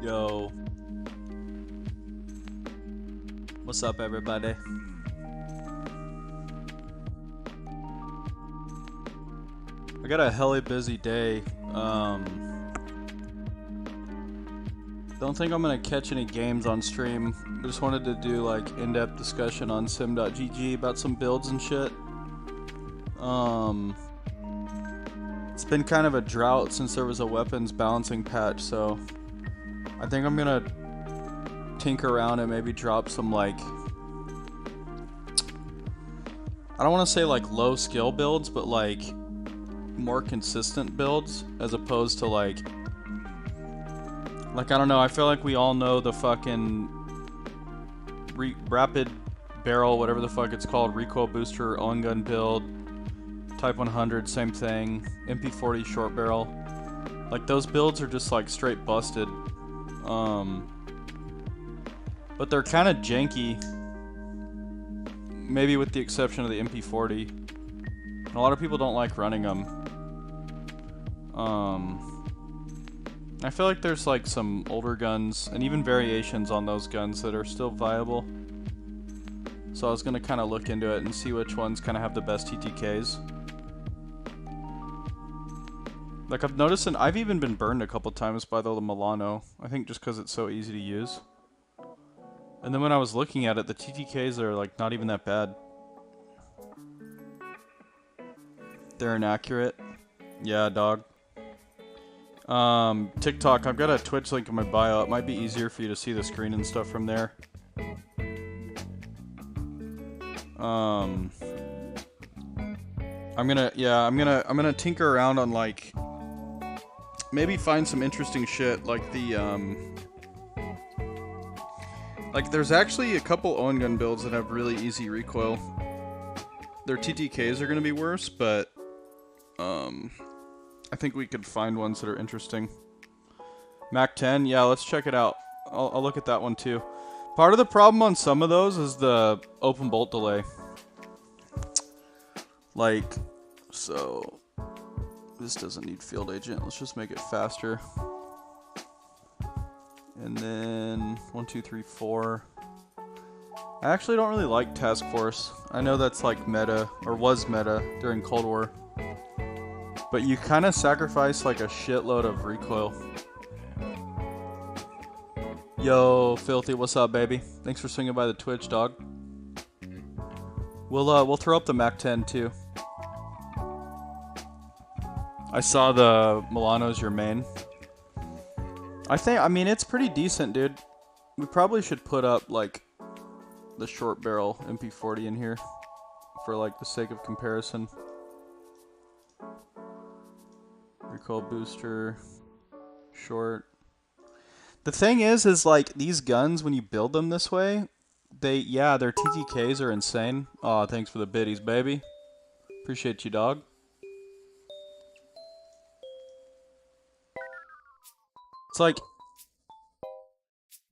Yo. What's up, everybody? I got a helly busy day. Don't think I'm gonna catch any games on stream. I just wanted to do like in-depth discussion on sim.gg about some builds and shit. It's been kind of a drought since there was a weapons balancing patch, so I think I'm gonna tinker around and maybe drop some like, I don't want to say like low skill builds, but like more consistent builds as opposed to like I don't know, I feel like we all know the fucking rapid barrel, whatever the fuck it's called, recoil booster, own gun build, Type 100, same thing, MP40 short barrel. Like those builds are just like straight busted. But they're kind of janky, maybe with the exception of the MP40. And a lot of people don't like running them. I feel like there's like some older guns and even variations on those guns that are still viable. So I was gonna kind of look into it and see which ones kind of have the best TTKs. Like I've noticed, and I've even been burned a couple times by the Milano. I think just because it's so easy to use. And then when I was looking at it, the TTKs are like not even that bad. They're inaccurate. Yeah, dog. TikTok, I've got a Twitch link in my bio. It might be easier for you to see the screen and stuff from there. I'm gonna tinker around on like maybe find some interesting shit like the like there's actually a couple own gun builds that have really easy recoil. Their TTKs are gonna be worse, but I think we could find ones that are interesting. Mac 10, yeah, let's check it out. I'll look at that one too. Part of the problem on some of those is the open bolt delay. Like, so this doesn't need field agent. Let's just make it faster. And then 1, 2, 3, 4. I actually don't really like task force. I know that's like meta, or was meta during Cold War. But you kind of sacrifice like a shitload of recoil. Yo, Filthy, what's up, baby? Thanks for swinging by the Twitch, dog. We'll throw up the Mac 10 too. I saw the Milano's your main. I mean, it's pretty decent, dude. We probably should put up like the short barrel MP40 in here for like the sake of comparison. Recoil booster, short. The thing is like these guns, when you build them this way, their TTKs are insane. Aw, thanks for the biddies, baby. Appreciate you, dog. It's like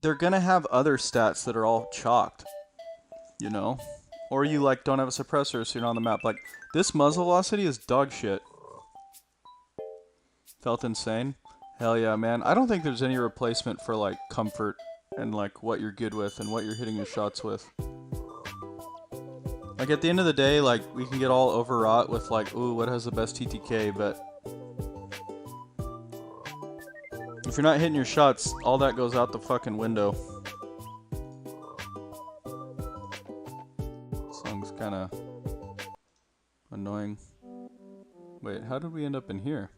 they're gonna have other stats that are all chalked, you know? Or you like don't have a suppressor, so you're not on the map. Like this muzzle velocity is dog shit. Felt insane? Hell yeah, man. I don't think there's any replacement for like comfort and like what you're good with and what you're hitting your shots with. Like at the end of the day, like we can get all overwrought with like, ooh, what has the best TTK, but if you're not hitting your shots, all that goes out the fucking window. This song's kinda annoying. Wait, how did we end up in here?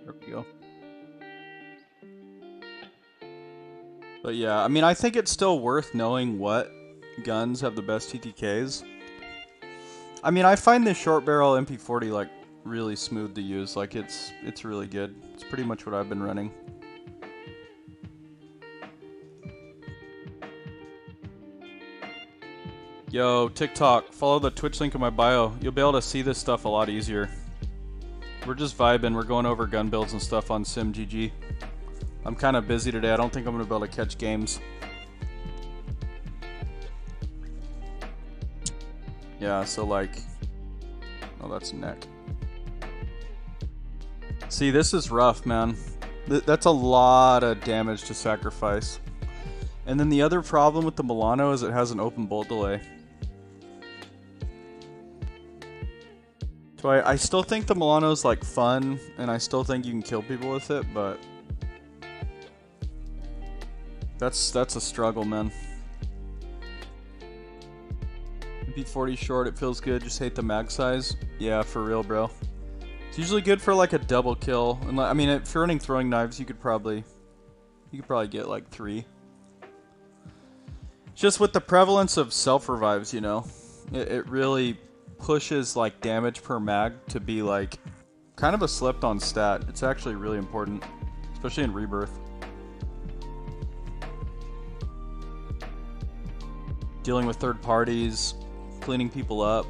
There we go. But yeah, I mean, I think it's still worth knowing what guns have the best TTKs. I mean, I find this short barrel MP40 like really smooth to use. Like it's really good. It's pretty much what I've been running. Yo, TikTok, follow the Twitch link in my bio. You'll be able to see this stuff a lot easier. We're just vibing. We're going over gun builds and stuff on SimGG. I'm kind of busy today. I don't think I'm going to be able to catch games. Yeah, so like... Oh, that's neck. See, this is rough, man. That's a lot of damage to sacrifice. And then the other problem with the Milano is it has an open bolt delay. So I still think the Milano's like fun, and I still think you can kill people with it, but that's a struggle, man. MP40 short, it feels good. Just hate the mag size. Yeah, for real, bro. It's usually good for like a double kill, and I mean, if you're running throwing knives, you could probably get like 3. Just with the prevalence of self revives, you know, it really pushes like damage per mag to be like kind of a slept on stat. It's actually really important, especially in rebirth. Dealing with third parties, cleaning people up,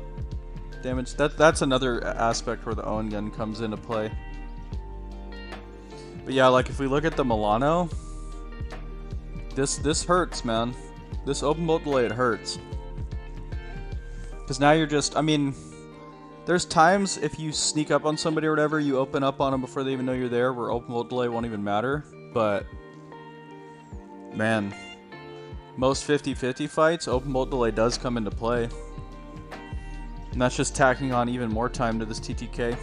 damage. That's another aspect where the own gun comes into play. But yeah, like if we look at the Milano, this hurts, man. This open bolt delay, it hurts. Because now you're just, I mean, there's times if you sneak up on somebody or whatever, you open up on them before they even know you're there, where open bolt delay won't even matter. But, man, most 50-50 fights, open bolt delay does come into play. And that's just tacking on even more time to this TTK.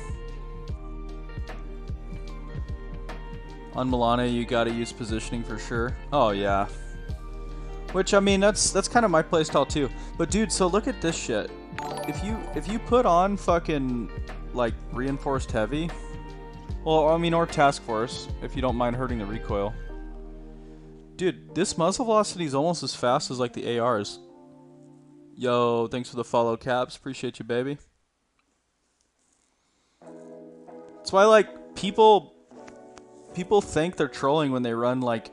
On Milano, you gotta use positioning for sure. Oh, yeah. Which, I mean, that's kind of my playstyle too. But dude, so look at this shit. If you put on fucking like reinforced heavy, well, I mean, or task force, if you don't mind hurting the recoil. Dude, this muzzle velocity is almost as fast as like the ARs. Yo, thanks for the follow, Caps. Appreciate you, baby. That's why like people think they're trolling when they run like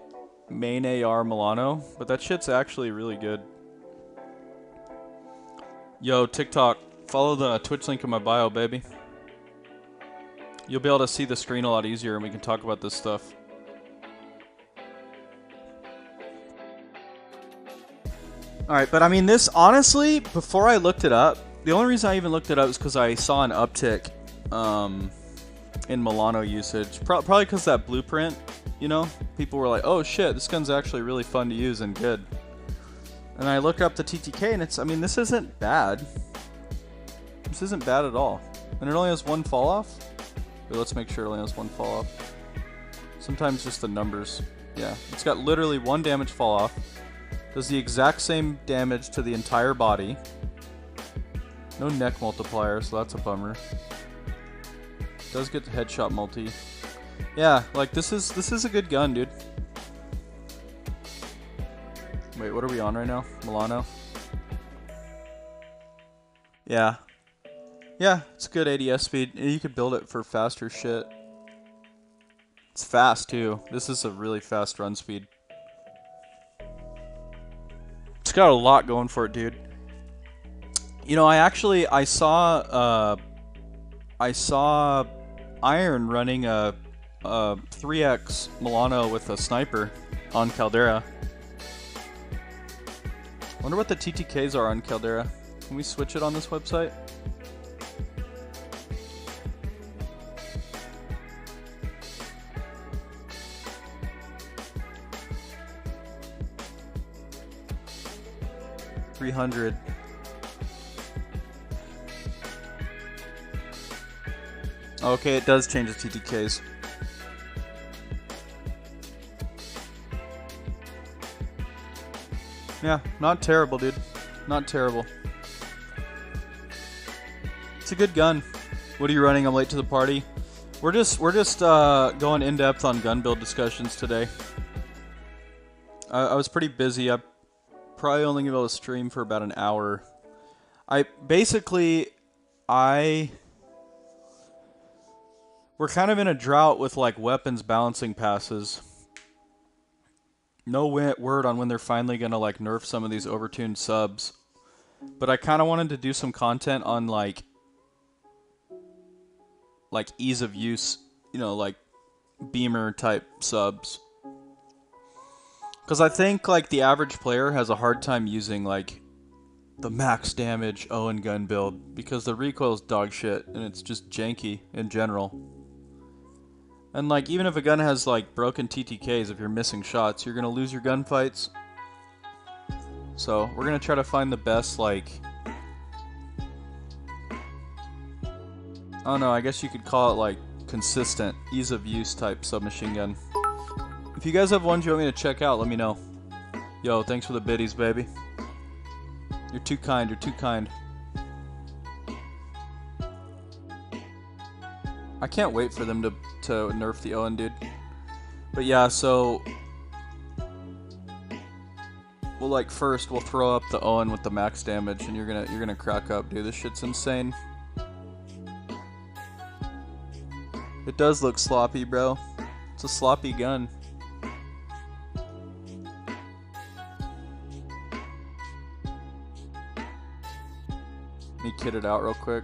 main AR Milano, but that shit's actually really good. Yo, TikTok, follow the Twitch link in my bio, baby. You'll be able to see the screen a lot easier and we can talk about this stuff. Alright, but I mean this, honestly, before I looked it up, the only reason I even looked it up is because I saw an uptick in Milano usage. Probably because that blueprint, you know? People were like, oh shit, this gun's actually really fun to use and good. And I look up the TTK and it's, I mean, this isn't bad. This isn't bad at all. And it only has 1 fall off. Wait, let's make sure it only has 1 fall off. Sometimes just the numbers. Yeah, it's got literally 1 damage fall off. Does the exact same damage to the entire body. No neck multiplier, so that's a bummer. Does get the headshot multi. Yeah, like this is a good gun, dude. Wait, what are we on right now? Milano? Yeah. Yeah, it's a good ADS speed. You could build it for faster shit. It's fast too. This is a really fast run speed. It's got a lot going for it, dude. You know, I saw Iron running a 3x Milano with a sniper on Caldera. Wonder what the TTKs are on Caldera. Can we switch it on this website? $300. Okay, it does change the TTKs. Yeah, not terrible, dude. Not terrible. It's a good gun. What are you running? I'm late to the party. We're just going in depth on gun build discussions today. I was pretty busy. I probably only gonna be able to stream for about an hour. We're kind of in a drought with like weapons balancing passes. No word on when they're finally gonna like nerf some of these overtuned subs. But I kind of wanted to do some content on like ease of use, you know, like beamer type subs. Because I think like the average player has a hard time using like the max damage Owen gun build because the recoil's dog shit and it's just janky in general. And like even if a gun has like broken TTKs, if you're missing shots, you're gonna lose your gunfights. So we're gonna try to find the best like, I don't know, I guess you could call it like consistent, ease of use type submachine gun. If you guys have ones you want me to check out, let me know. Yo, thanks for the biddies, baby. You're too kind, you're too kind. I can't wait for them to nerf the Owen, dude. But yeah, so we'll like first we'll throw up the Owen with the max damage and you're gonna crack up, dude. This shit's insane. It does look sloppy, bro. It's a sloppy gun. Let me kit it out real quick.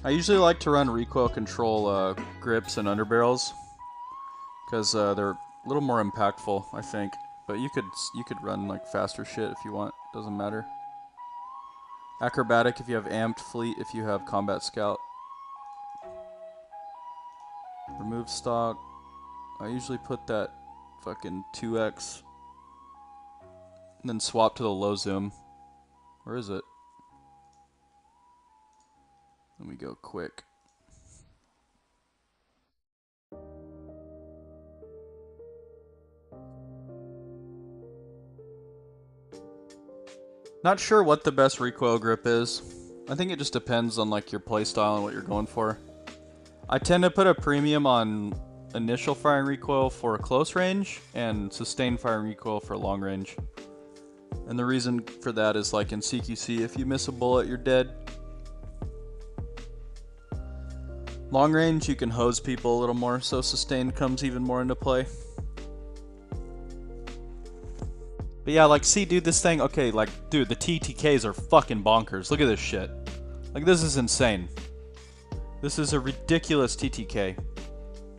I usually like to run recoil control grips and underbarrels because they're a little more impactful, I think. But you could run like faster shit if you want. Doesn't matter. Acrobatic if you have amped, fleet if you have combat scout. Remove stock. I usually put that fucking 2x and then swap to the low zoom. Where is it? Let me go quick. Not sure what the best recoil grip is. I think it just depends on like your playstyle and what you're going for. I tend to put a premium on initial firing recoil for close range and sustained firing recoil for long range. And the reason for that is like in CQC, if you miss a bullet, you're dead. Long range, you can hose people a little more, so sustained comes even more into play. But yeah, like, see, dude, this thing, okay, like, dude, the TTKs are fucking bonkers. Look at this shit. Like, this is insane. This is a ridiculous TTK.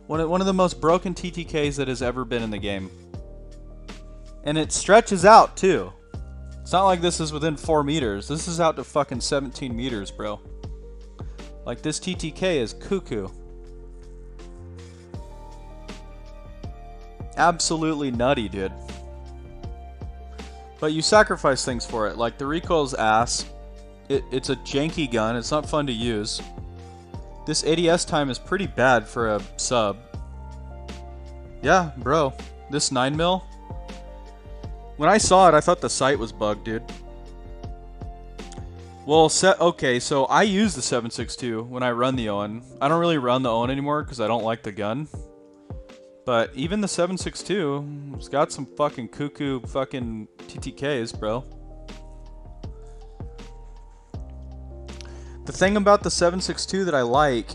One of the most broken TTKs that has ever been in the game. And it stretches out, too. It's not like this is within 4 meters. This is out to fucking 17 meters, bro. Like, this TTK is cuckoo. Absolutely nutty, dude. But you sacrifice things for it. Like, the recoil's ass. It's a janky gun. It's not fun to use. This ADS time is pretty bad for a sub. Yeah, bro. This 9mm. When I saw it, I thought the sight was bugged, dude. Well, okay, so I use the 7.62 when I run the Owen. I don't really run the Owen anymore because I don't like the gun. But even the 7.62, it's got some fucking cuckoo fucking TTKs, bro. The thing about the 7.62 that I like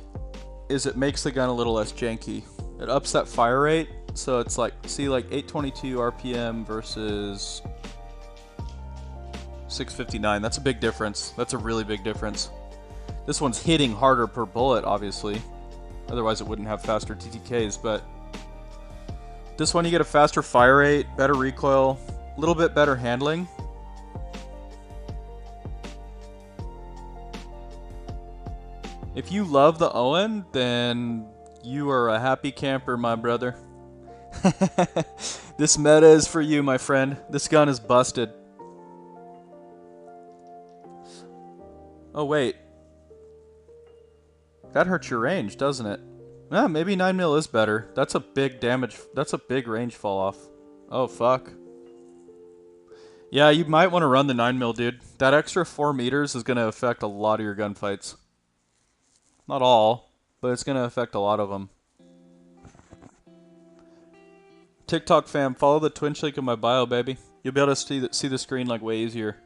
is it makes the gun a little less janky. It ups that fire rate, so it's like, see, like 822 RPM versus 659. That's a big difference. That's a really big difference. This one's hitting harder per bullet, obviously. Otherwise it wouldn't have faster TTKs, but this one you get a faster fire rate, better recoil, a little bit better handling. If you love the Owen, then you are a happy camper, my brother. This meta is for you, my friend. This gun is busted. Oh, wait. That hurts your range, doesn't it? Yeah, maybe 9mm is better. That's a big damage. That's a big range fall off. Oh, fuck. Yeah, you might want to run the 9mm, dude. That extra 4 meters is going to affect a lot of your gunfights. Not all, but it's going to affect a lot of them. TikTok fam, follow the Twitch link in my bio, baby. You'll be able to see the screen like way easier.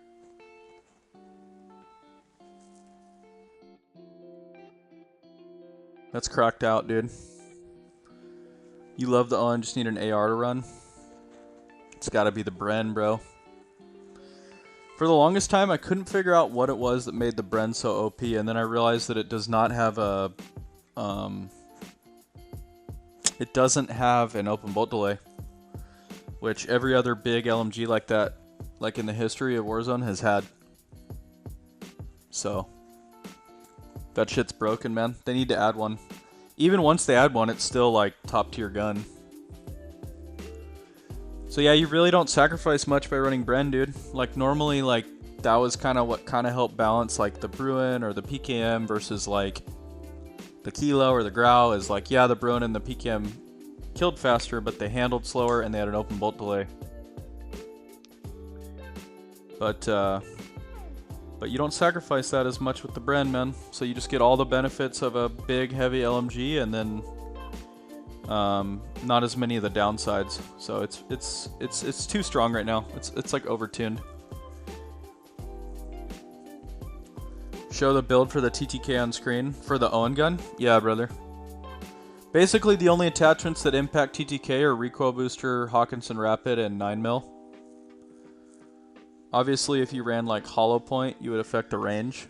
That's cracked out, dude. You love the Owen, just need an AR to run. It's gotta be the Bren, bro. For the longest time, I couldn't figure out what it was that made the Bren so OP, and then I realized that it does not have a it doesn't have an open bolt delay, which every other big LMG like that, like in the history of Warzone, has had. So that shit's broken, man. They need to add one. Even once they add one, it's still like top tier gun. So yeah, you really don't sacrifice much by running Bren, dude. Like normally, like that was kind of what kind of helped balance like the Bruin or the PKM versus like the Kilo or the Grau. Is like, yeah, the Bruin and the PKM killed faster, but they handled slower and they had an open bolt delay. But you don't sacrifice that as much with the Bren, man. So you just get all the benefits of a big, heavy LMG, and then not as many of the downsides. So it's too strong right now. It's like overtuned. Show the build for the TTK on screen for the Owen gun. Yeah, brother. Basically, the only attachments that impact TTK are recoil booster, Hawkinson Rapid, and 9mm. Obviously, if you ran like hollow point, you would affect the range.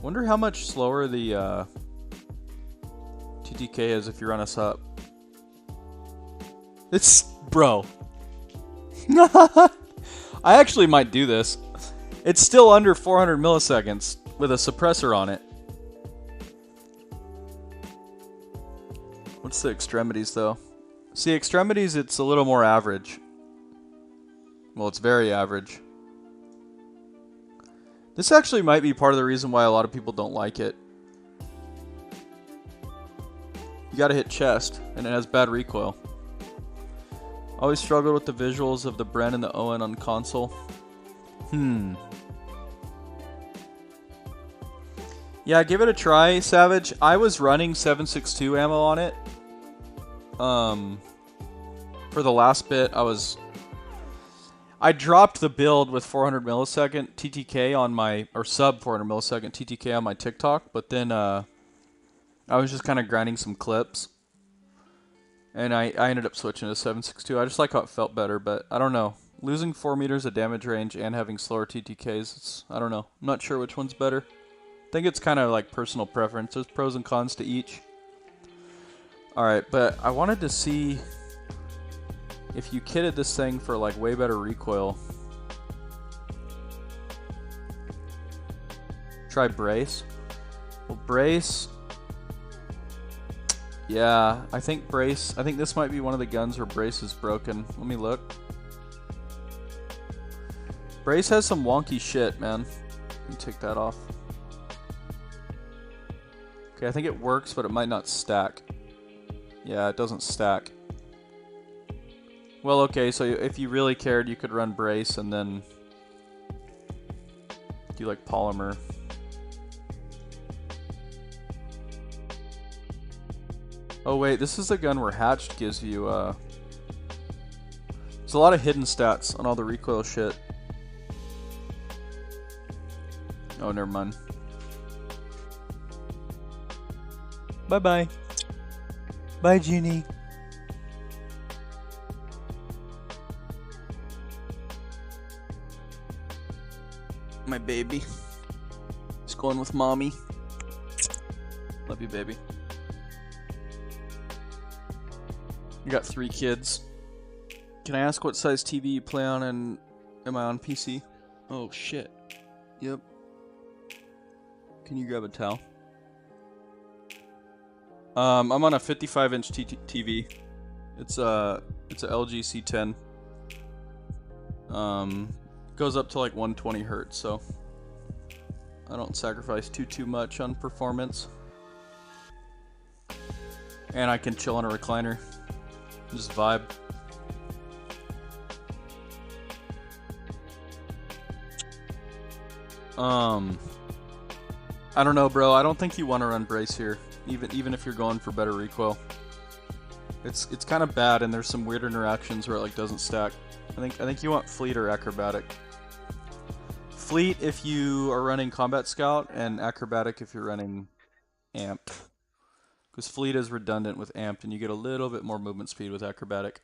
Wonder how much slower the TTK is if you run us up. It's... bro. I actually might do this. It's still under 400 milliseconds with a suppressor on it. What's the extremities though? See, extremities, it's a little more average. Well, it's very average. This actually might be part of the reason why a lot of people don't like it. You gotta hit chest, and it has bad recoil. Always struggled with the visuals of the Bren and the Owen on console. Yeah, give it a try, Savage. I was running 7.62 ammo on it. For the last bit, I dropped the build with 400 millisecond TTK on my, or sub 400 millisecond TTK on my TikTok, but then I was just kind of grinding some clips, and I ended up switching to 7.62. I just like how it felt better, but I don't know. Losing 4 meters of damage range and having slower TTKs, I don't know. I'm not sure which one's better. I think it's kind of like personal preference. There's pros and cons to each. Alright, but I wanted to see if you kitted this thing for like way better recoil. Try Brace. Well, Brace... yeah, I think this might be one of the guns where Brace is broken. Let me look. Brace has some wonky shit, man. Let me take that off. Okay, I think it works, but it might not stack. Yeah, it doesn't stack. Well, okay, so if you really cared, you could run Brace and then do like polymer. Oh wait, this is the gun where Hatched gives you, there's a lot of hidden stats on all the recoil shit. Oh, never mind. Bye-bye. Bye, Genie. My baby. He's going with mommy. Love you, baby. You got 3 kids. Can I ask what size TV you play on, and am I on PC? Oh shit. Yep. Can you grab a towel? I'm on a 55-inch TV. It's a LG C10. Goes up to like 120 hertz, so I don't sacrifice too much on performance. And I can chill on a recliner. Just vibe. I don't know, bro. I don't think you want to run Brace here, even if you're going for better recoil. It's kind of bad, and there's some weird interactions where it like doesn't stack. I think you want Fleet or Acrobatic. Fleet if you are running Combat Scout, and Acrobatic if you're running Amped. Because Fleet is redundant with Amped, and you get a little bit more movement speed with Acrobatic.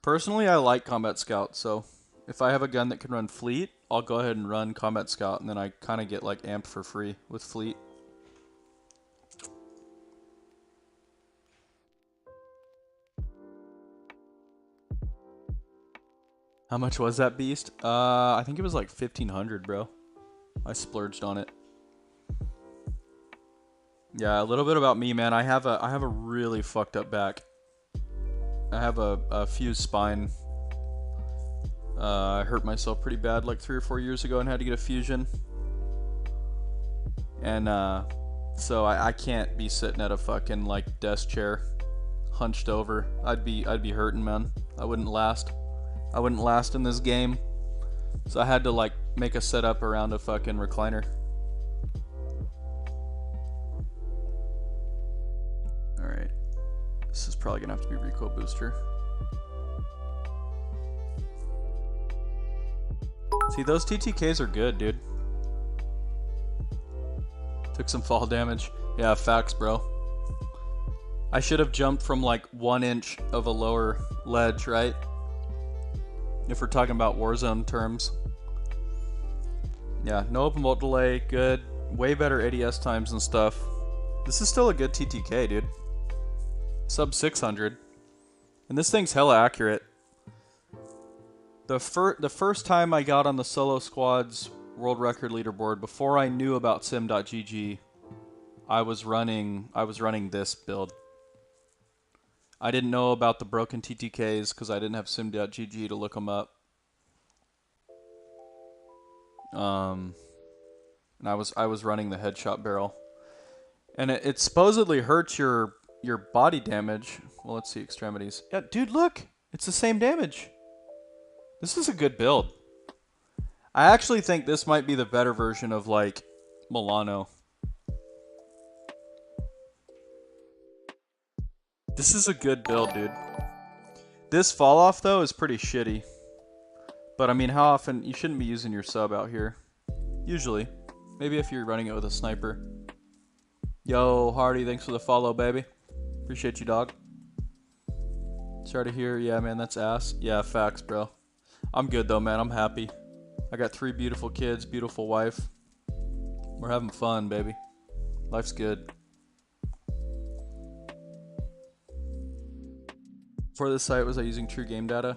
Personally, I like Combat Scout, so If I have a gun that can run fleet, I'll go ahead and run combat scout, and then I kind of get like amped for free with fleet. How much was that beast? I think it was like 1,500, bro. I splurged on it. Yeah, a little bit about me, man. I have a really fucked up back. I have a fused spine. I hurt myself pretty bad like 3 or 4 years ago and had to get a fusion. And so I can't be sitting at a fucking like desk chair, hunched over. I'd be hurting, man. I wouldn't last. I wouldn't last in this game. So I had to like make a setup around a fucking recliner. Alright. This is probably gonna have to be recoil booster. See, those TTKs are good, dude. Took some fall damage. Yeah, facts, bro. I should have jumped from like 1 inch of a lower ledge, right? If we're talking about Warzone terms. Yeah, no open bolt delay, good. Way better ADS times and stuff. This is still a good TTK, dude. Sub 600. And this thing's hella accurate. The first time I got on the solo squad's world record leaderboard, before I knew about sim.gg, I was running this build. I didn't know about the broken TTKs because I didn't have sim.gg to look them up. And I was running the headshot barrel, and it supposedly hurts your body damage. Well, let's see extremities. Yeah, dude, look, it's the same damage. This is a good build. I actually think this might be the better version of like Milano. This is a good build, dude. This fall off though is pretty shitty. But I mean, how often you shouldn't be using your sub out here? Usually. Maybe if you're running it with a sniper. Yo, Hardy, thanks for the follow, baby. Appreciate you, dog. Sorry to hear. Yeah, man, that's ass. Yeah, facts, bro. I'm good though, man. I'm happy. I got 3 beautiful kids, beautiful wife. We're having fun, baby. Life's good. For this site, was I using true game data?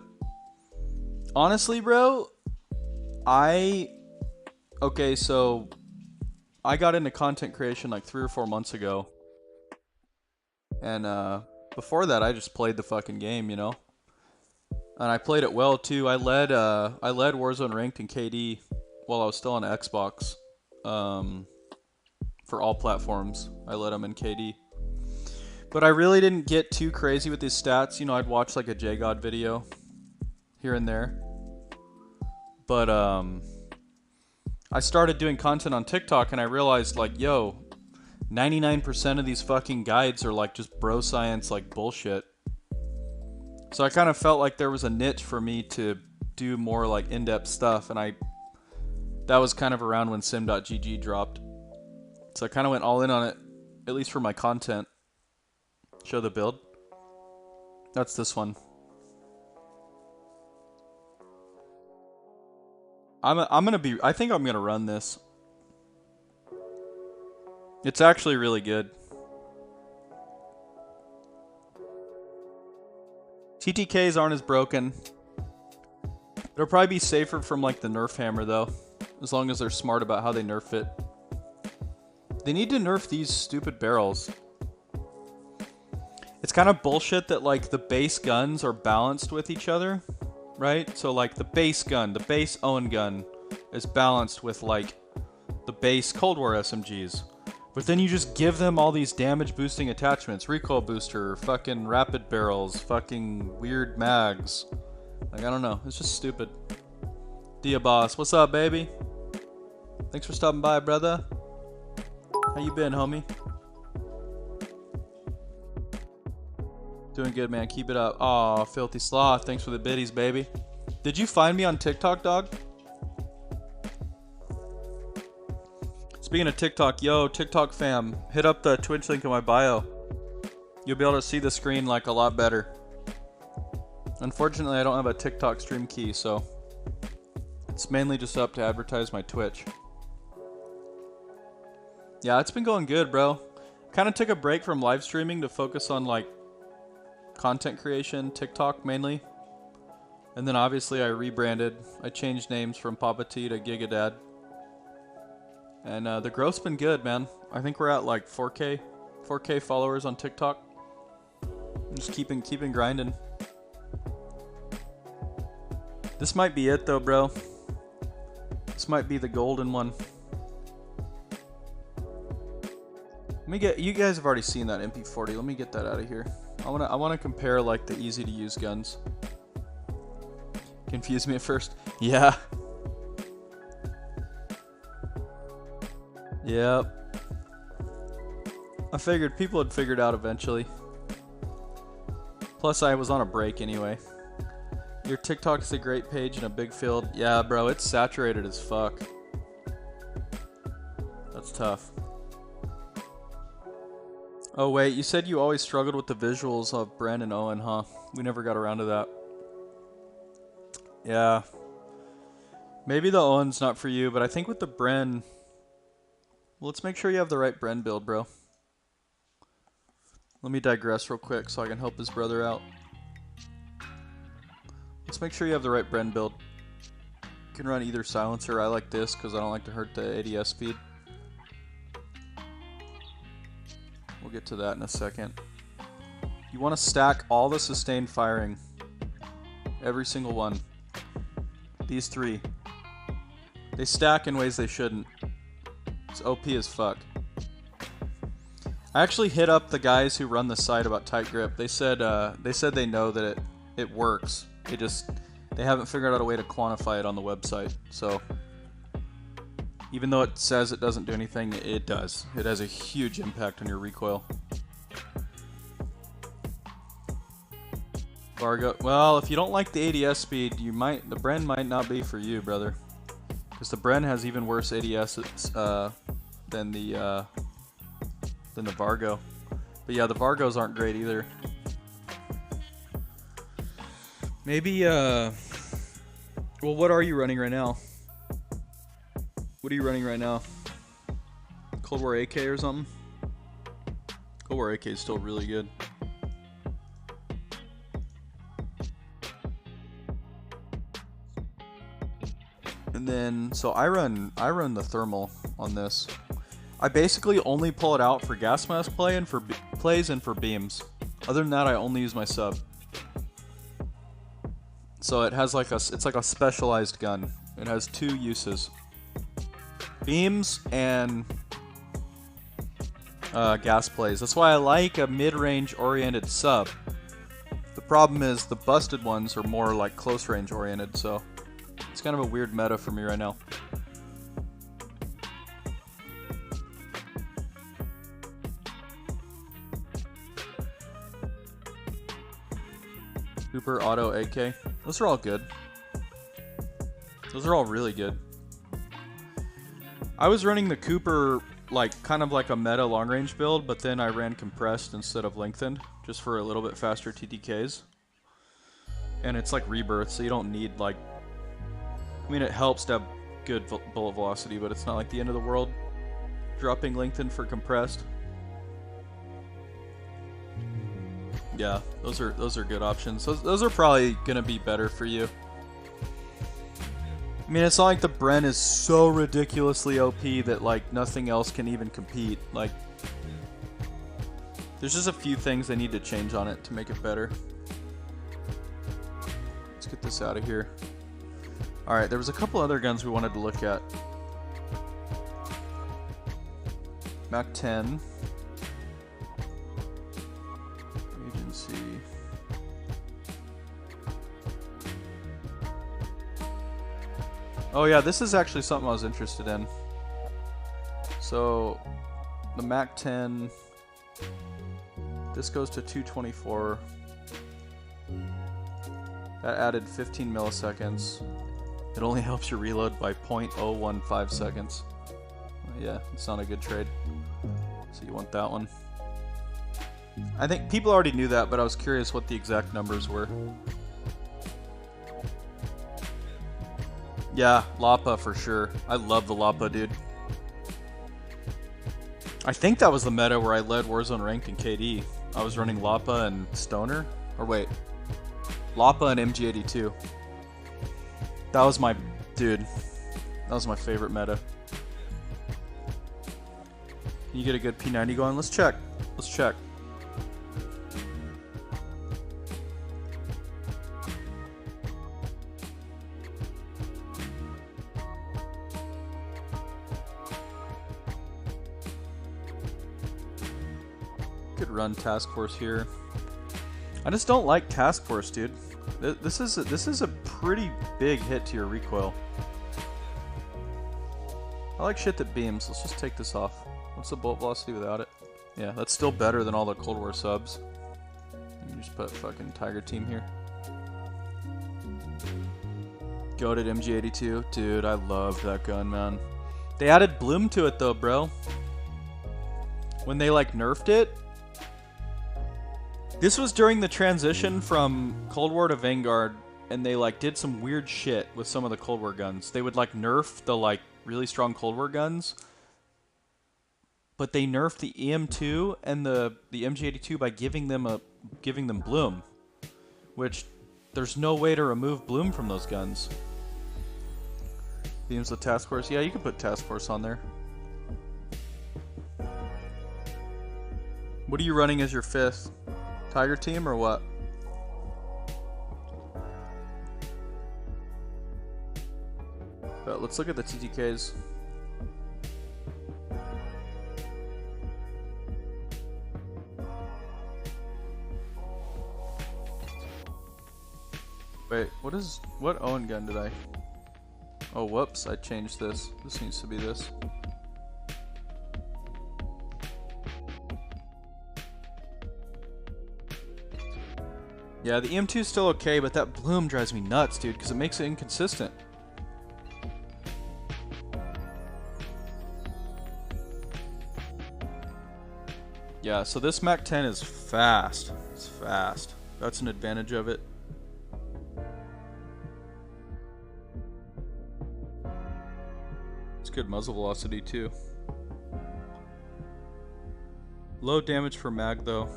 Honestly, bro, okay, so I got into content creation like 3 or 4 months ago. And before that, I just played the fucking game, you know? And I played it well too. I led Warzone ranked in KD while I was still on Xbox. For all platforms, I led them in KD. But I really didn't get too crazy with these stats. You know, I'd watch like a JGod video here and there. But I started doing content on TikTok and I realized like, yo, 99% of these fucking guides are like just bro science like bullshit. So I kind of felt like there was a niche for me to do more like in-depth stuff, and that was kind of around when sim.gg dropped. So I kind of went all in on it, at least for my content. Show the build. That's this one. I think I'm gonna run this. It's actually really good. TTKs aren't as broken. It'll probably be safer from like the nerf hammer though, as long as they're smart about how they nerf it. They need to nerf these stupid barrels. It's kind of bullshit that like the base guns are balanced with each other, right? So like the base gun, the base Owen gun is balanced with like the base Cold War SMGs. But then you just give them all these damage boosting attachments, recoil booster, fucking rapid barrels, fucking weird mags. Like, I don't know, it's just stupid. Dia Boss, what's up, baby? Thanks for stopping by, brother. How you been, homie? Doing good, man. Keep it up. Aw, Filthy Sloth. Thanks for the biddies, baby. Did you find me on TikTok, dog? Speaking of TikTok, yo, TikTok fam, hit up the Twitch link in my bio. You'll be able to see the screen like a lot better. Unfortunately, I don't have a TikTok stream key, so It's mainly just up to advertise my Twitch. Yeah, it's been going good, bro. Kind of took a break from live streaming to focus on like content creation, TikTok mainly. And then obviously I rebranded. I changed names from Papa T to Gigadad. And the growth's been good, man. I think we're at like 4K followers on TikTok. Just keeping grinding. This might be it though, bro. This might be the golden one. Let me get, you guys have already seen that MP40. Let me get that out of here. I wanna compare like the easy to use guns. Confused me at first. Yeah. Yep. I figured people had figured out eventually. Plus I was on a break anyway. Your TikTok is a great page and a big field. Yeah, bro, it's saturated as fuck. That's tough. Oh wait, you said you always struggled with the visuals of Bren and Owen, huh? We never got around to that. Yeah. Maybe the Owen's not for you, but I think with the Bren... Well, let's make sure you have the right Bren build, bro. Let me digress real quick so I can help his brother out. Let's make sure you have the right Bren build. You can run either silencer. I like this because I don't like to hurt the ADS speed. We'll get to that in a second. You want to stack all the sustained firing. Every single one. These three. They stack in ways they shouldn't. It's OP as fuck. I actually hit up the guys who run the site about tight grip. They said they know that it works. They haven't figured out a way to quantify it on the website. So even though it says it doesn't do anything, it does. It has a huge impact on your recoil. Vargo. Well, if you don't like the ADS speed, the Bren might not be for you, brother. Because the Bren has even worse ADS than the Vargo. But yeah, the Vargos aren't great either. Maybe, well, what are you running right now? What are you running right now? Cold War AK or something? Cold War AK is still really good. And then, so I run the thermal on this. I basically only pull it out for gas mask play and for plays and for beams. Other than that, I only use my sub. So it has like it's like a specialized gun. It has two uses: beams and gas plays. That's why I like a mid-range oriented sub. The problem is the busted ones are more like close range oriented, so it's kind of a weird meta for me right now. Cooper Auto AK. Those are all good. Those are all really good. I was running the Cooper like kind of like a meta long range build, but then I ran compressed instead of lengthened just for a little bit faster TTKs. And it's like rebirth, so you don't need like, I mean, it helps to have good bullet velocity, but it's not like the end of the world dropping lengthened for compressed. Yeah, those are good options. Those are probably gonna be better for you. I mean, it's not like the Bren is so ridiculously OP that like nothing else can even compete. Like, there's just a few things they need to change on it to make it better. Let's get this out of here. Alright, there was a couple other guns we wanted to look at. Mac 10. Agency. Oh yeah, this is actually something I was interested in. So, the Mac 10, this goes to 224. That added 15 milliseconds. It only helps you reload by 0.015 seconds. Yeah, it's not a good trade. So you want that one. I think people already knew that, but I was curious what the exact numbers were. Yeah, Lapa for sure. I love the Lapa, dude. I think that was the meta where I led Warzone ranked in KD. I was running Lapa and Stoner. Or wait. Lapa and MG82. That was my... Dude. That was my favorite meta. Can you get a good P90 going? Let's check. Let's check. Could run Task Force here. I just don't like Task Force, dude. This is a pretty big hit to your recoil. I like shit that beams. Let's just take this off. What's the bolt velocity without it? Yeah, that's still better than all the Cold War subs. You just put fucking Tiger Team here. Goated MG82. Dude, I loved that gun, man. They added bloom to it though, bro. When they like nerfed it. This was during the transition from Cold War to Vanguard, and they like did some weird shit with some of the Cold War guns. They would like nerf the like really strong Cold War guns, but they nerfed the EM2 and the MG82 by giving them bloom, which there's no way to remove bloom from those guns. Beams the Task Force. Yeah, you can put Task Force on there. What are you running as your 5th? Tiger Team or what? But let's look at the TTKs. Wait, what Owen gun did I? Oh, whoops, I changed this. This needs to be this. Yeah, the EM2 is still okay, but that bloom drives me nuts, dude, because it makes it inconsistent. Yeah, so this Mac 10 is fast. It's fast. That's an advantage of it. It's good muzzle velocity, too. Low damage for mag, though.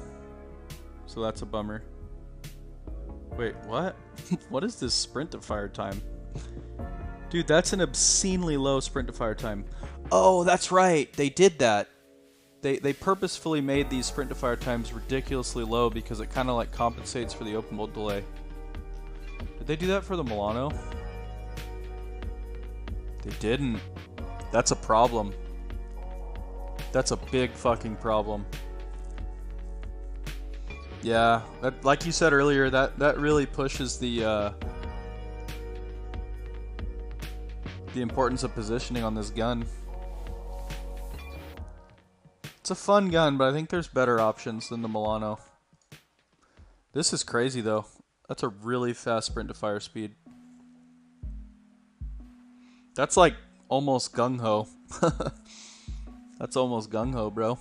So that's a bummer. Wait, what? What is this sprint to fire time? Dude, that's an obscenely low sprint to fire time. Oh, that's right. They did that. They purposefully made these sprint to fire times ridiculously low because it kind of like compensates for the open world delay. Did they do that for the Milano? They didn't. That's a problem. That's a big fucking problem. Yeah, that, like you said earlier, that really pushes the importance of positioning on this gun. It's a fun gun, but I think there's better options than the Milano. This is crazy though. That's a really fast sprint to fire speed. That's like almost gung-ho. That's almost gung-ho, bro.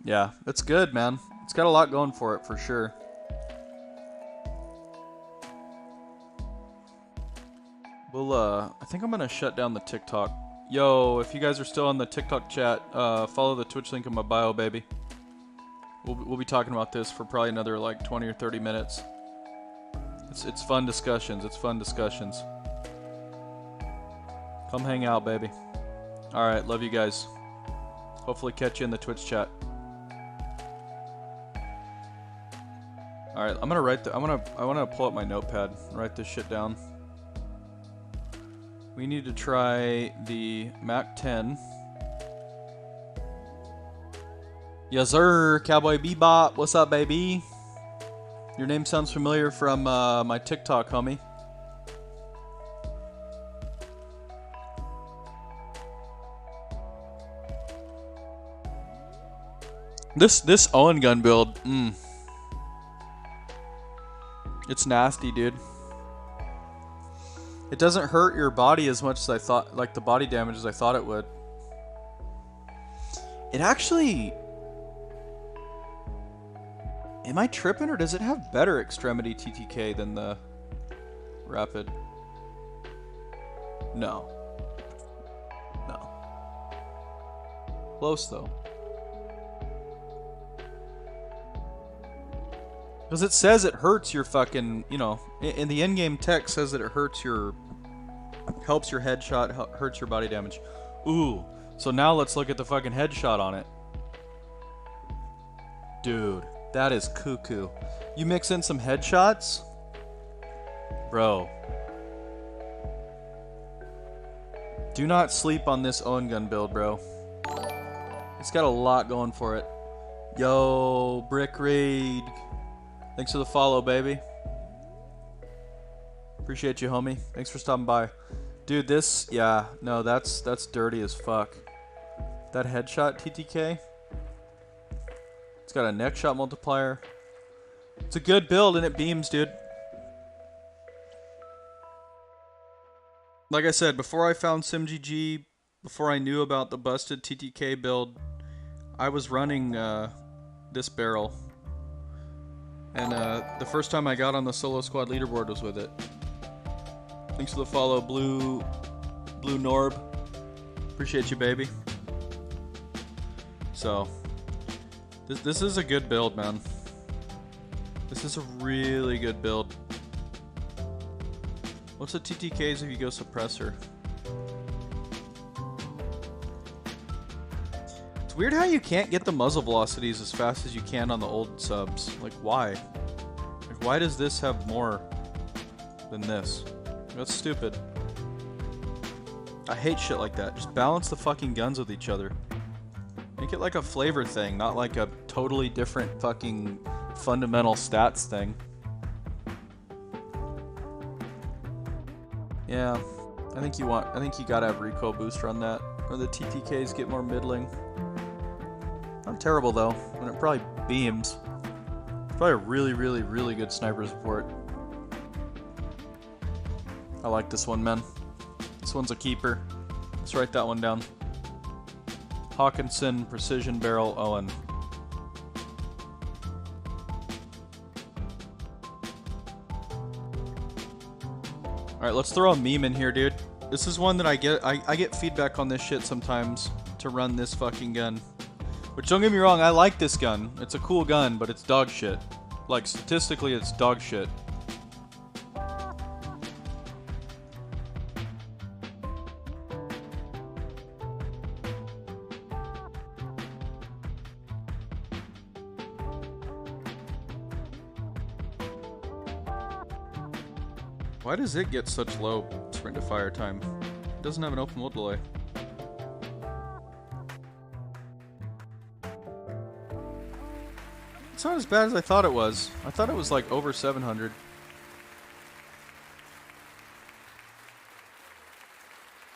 Yeah, it's good, man. It's got a lot going for it, for sure. Well, I think I'm gonna shut down the TikTok. Yo, if you guys are still on the TikTok chat, follow the Twitch link in my bio, baby. We'll be talking about this for probably another like 20 or 30 minutes. It's fun discussions. It's fun discussions. Come hang out, baby. All right, love you guys. Hopefully catch you in the Twitch chat. All right, I'm gonna write I wanna pull up my notepad and write this shit down. We need to try the Mac 10. Yes, sir, Cowboy Bebop. What's up, baby? Your name sounds familiar from my TikTok, homie. This Owen gun build, it's nasty, dude. It doesn't hurt your body as much as I thought, like the body damage as I thought it would. It actually... Am I tripping, or does it have better extremity TTK than the Rapid. No. No. Close though. Because it says it hurts your fucking, you know, in the in-game text says that it hurts your, helps your headshot, hurts your body damage. Ooh, so now let's look at the fucking headshot on it. Dude, that is cuckoo. You mix in some headshots? Bro. Do not sleep on this own gun build, bro. It's got a lot going for it. Yo, Brick Raid. Thanks for the follow, baby. Appreciate you, homie. Thanks for stopping by. Dude, this, yeah, no, that's dirty as fuck. That headshot TTK. It's got a neck shot multiplier. It's a good build and it beams, dude. Like I said, before I found SimGG, before I knew about the busted TTK build, I was running this barrel. And the first time I got on the solo squad leaderboard was with it. Thanks for the follow, Blue Norb. Appreciate you, baby. So, this is a good build, man. This is a really good build. What's the TTKs if you go suppressor? It's weird how you can't get the muzzle velocities as fast as you can on the old subs. Like, why? Like, why does this have more than this? That's stupid. I hate shit like that. Just balance the fucking guns with each other. Make it like a flavor thing, not like a totally different fucking fundamental stats thing. Yeah, I think you gotta have recoil booster on that, or the TTKs get more middling. Not terrible though, and it probably beams. It's probably a really, really, really good sniper support. I like this one, man. This one's a keeper. Let's write that one down. Hawkinson Precision Barrel Owen. Alright, let's throw a meme in here, dude. This is one that I get feedback on this shit sometimes to run this fucking gun. Which, don't get me wrong, I like this gun. It's a cool gun, but it's dog shit. Like, statistically, it's dog shit. Why does it get such low sprint to fire time? It doesn't have an open world delay. It's not as bad as I thought it was. I thought it was like over 700.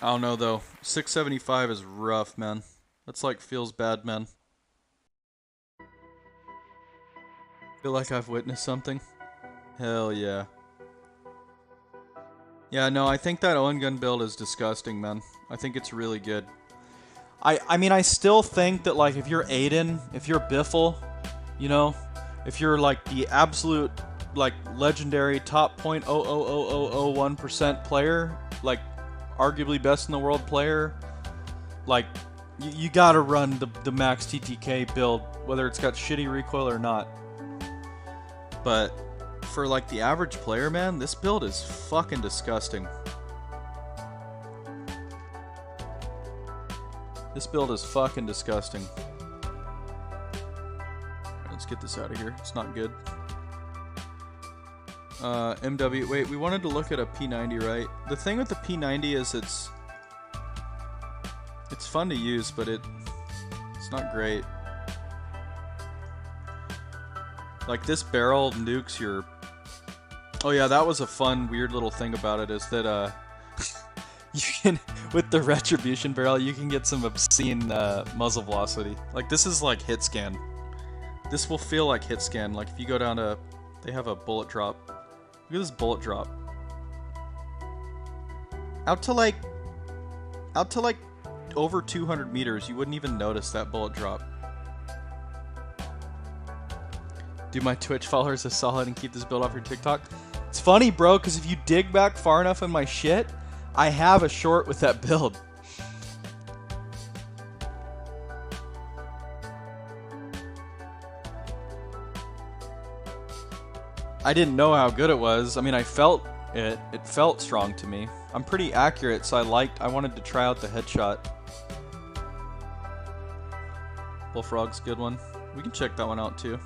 I don't know though. 675 is rough, man. That's like feels bad, man. Feel like I've witnessed something. Hell yeah. Yeah, no, I think that Owen gun build is disgusting, man. I think it's really good. I mean, I still think that, like, if you're Aiden, if you're Biffle, you know, if you're, like, the absolute, like, legendary top 0.00001% player, like, arguably best in the world player, like, you gotta run the max TTK build, whether it's got shitty recoil or not. But for like the average player, man, this build is fucking disgusting. This build is fucking disgusting. Let's get this out of here. It's not good. MW, wait, we wanted to look at a P90, right? The thing with the P90 is it's fun to use, but it's not great. Like, this barrel nukes your... Oh yeah, that was a fun, weird little thing about it, is that, you can, with the Retribution barrel, you can get some obscene, muzzle velocity. Like, this is like hit scan. This will feel like hit scan. Like, if you go down to... They have a bullet drop. Look at this bullet drop. Out to like over 200 meters, you wouldn't even notice that bullet drop. Do my Twitch followers a solid and keep this build off your TikTok? It's funny, bro, because if you dig back far enough in my shit, I have a short with that build. I didn't know how good it was. I mean, I felt it. It felt strong to me. I'm pretty accurate, so I wanted to try out the headshot. Bullfrog's a good one. We can check that one out too.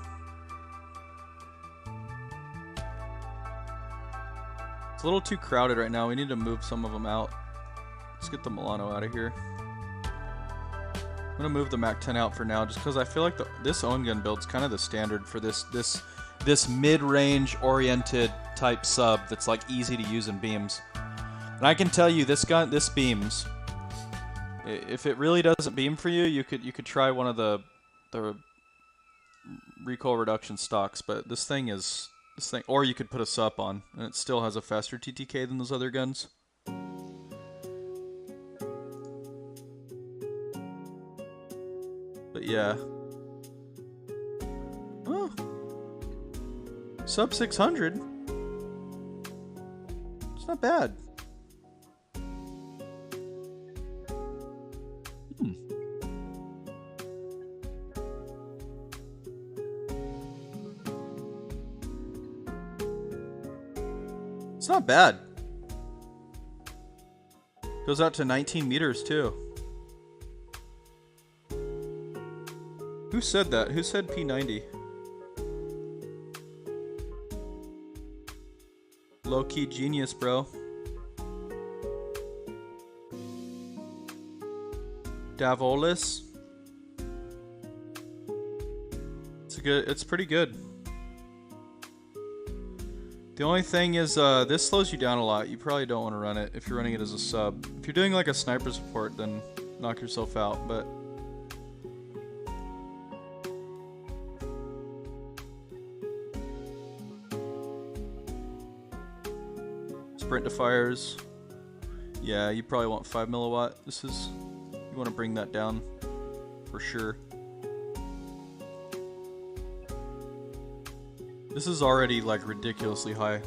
It's a little too crowded right now. We need to move some of them out. Let's get the Milano out of here. I'm gonna move the MAC-10 out for now, just because I feel like this own gun build's kind of the standard for this mid-range oriented type sub that's like easy to use in beams. And I can tell you, this beams. If it really doesn't beam for you, you could try one of the recoil reduction stocks, but this thing, or you could put a sup on, and it still has a faster TTK than those other guns. But yeah. Oh. Sub 600. It's not bad. It's not bad. Goes out to 19 meters too. Who said that? Who said P90? Low-key genius, bro. Davolis. It's pretty good. The only thing is, this slows you down a lot. You probably don't want to run it if you're running it as a sub. If you're doing like a sniper support, then knock yourself out, but... Sprint to fires. Yeah, you probably want 5 milliwatt. You want to bring that down for sure. This is already like ridiculously high.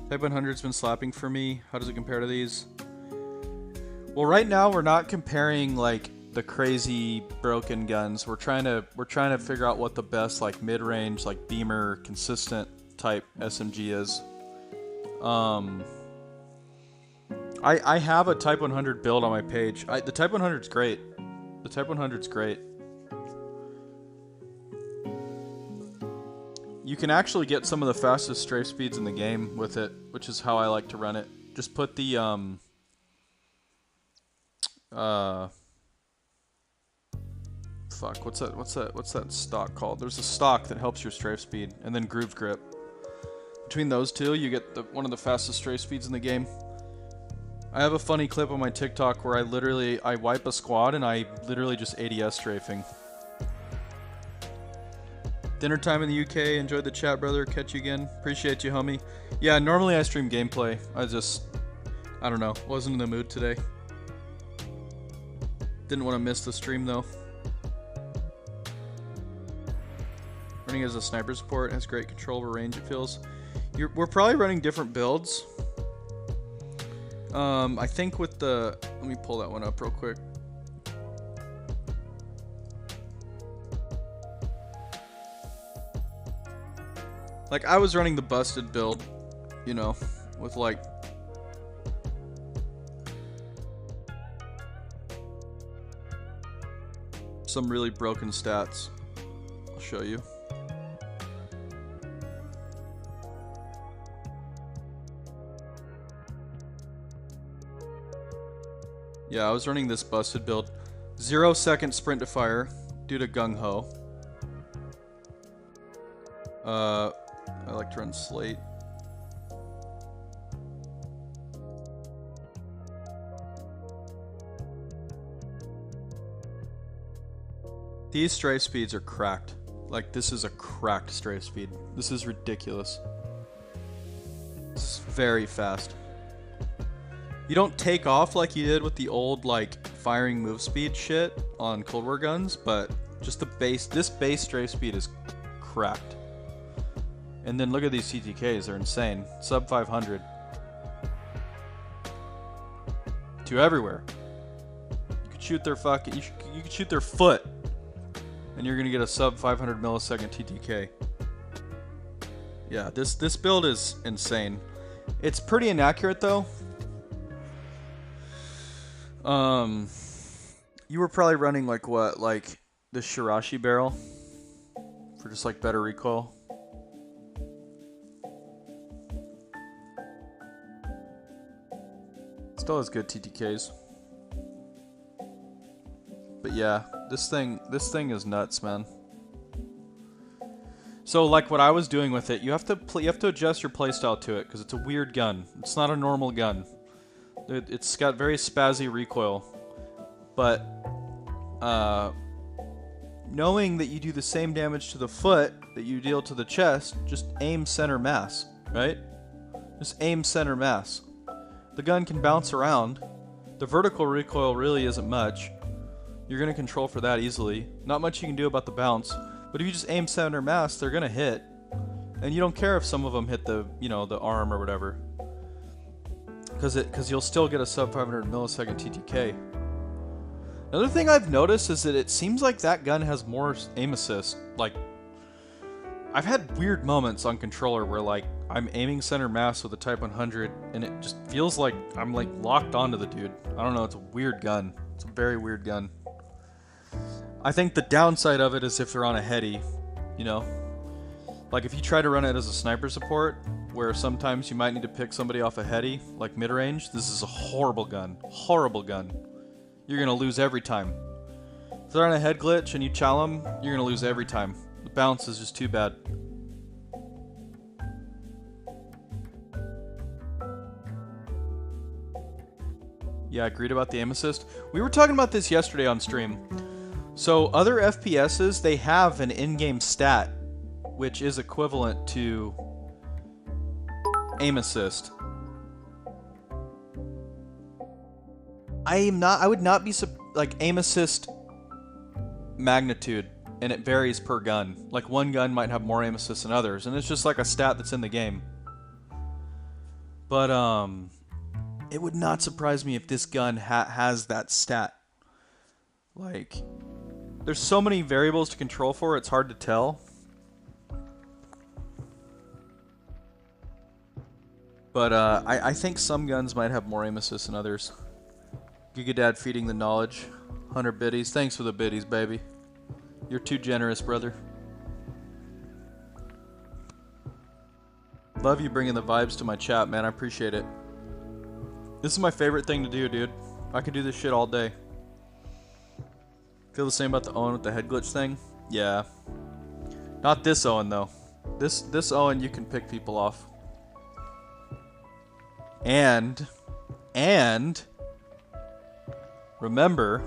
Type 100's been slapping for me. How does it compare to these? Well, right now we're not comparing like the crazy broken guns. We're trying to figure out what the best like mid-range, like beamer, consistent type SMG is. I have a Type 100 build on my page. The Type 100's great. The Type 100's great. You can actually get some of the fastest strafe speeds in the game with it, which is how I like to run it. Just put the fuck, what's that stock called? There's a stock that helps your strafe speed, and then groove grip. Between those two, you get one of the fastest strafe speeds in the game. I have a funny clip on my TikTok where I wipe a squad and I literally just ADS strafing. Dinner time in the UK. Enjoyed the chat, brother. Catch you again. Appreciate you, homie. Yeah, normally I stream gameplay. I don't know. Wasn't in the mood today. Didn't want to miss the stream though. Running as a sniper support has great control over range, it feels. We're probably running different builds. I think with the... Let me pull that one up real quick. Like, I was running the busted build, you know, with like... some really broken stats. I'll show you. Yeah, I was running this busted build. 0-second sprint to fire due to gung ho. I like to run slate. These strafe speeds are cracked. Like, this is a cracked strafe speed. This is ridiculous. It's very fast. You don't take off like you did with the old, like, firing move speed shit on Cold War guns, but just the base, this base strafe speed is cracked. And then look at these TTKs, they're insane. Sub 500. To everywhere. You could shoot their fucking, you could shoot their foot, and you're gonna get a sub 500 millisecond TTK. Yeah, this build is insane. It's pretty inaccurate though. You were probably running like what, like the Shirashi barrel for just like better recoil. Still has good TTKs. But yeah, this thing is nuts, man. So like what I was doing with it, you have to adjust your playstyle to it because it's a weird gun. It's not a normal gun. It's got very spazzy recoil. But knowing that you do the same damage to the foot that you deal to the chest, just aim center mass, right? Just aim center mass. The gun can bounce around. The vertical recoil really isn't much. You're going to control for that easily. Not much you can do about the bounce. But if you just aim center mass, they're going to hit. And you don't care if some of them hit the, you know, the arm or whatever. Because you'll still get a sub 500 millisecond TTK. Another thing I've noticed is that it seems like that gun has more aim assist. Like, I've had weird moments on controller where like I'm aiming center mass with a Type 100 and it just feels like I'm like locked onto the dude. I don't know, it's a weird gun. It's a very weird gun. I think the downside of it is if you're on a heady, you know? Like if you try to run it as a sniper support, where sometimes you might need to pick somebody off a heady, like mid-range, this is a horrible gun. Horrible gun. You're gonna lose every time. If they're on a head glitch and you chow them, you're gonna lose every time. The bounce is just too bad. Yeah, agreed about the aim assist. We were talking about this yesterday on stream. So other FPSs, they have an in-game stat, which is equivalent to aim assist. I would not be, like, aim assist magnitude, and it varies per gun. Like, one gun might have more aim assist than others, and it's just like a stat that's in the game. But, it would not surprise me if this gun has that stat. Like, there's so many variables to control for, it's hard to tell. But, I think some guns might have more aim assist than others. Gigadad feeding the knowledge. 100 biddies. Thanks for the biddies, baby. You're too generous, brother. Love you bringing the vibes to my chat, man. I appreciate it. This is my favorite thing to do, dude. I could do this shit all day. Feel the same about the Owen with the head glitch thing? Yeah. Not this Owen, though. This Owen, you can pick people off. And remember,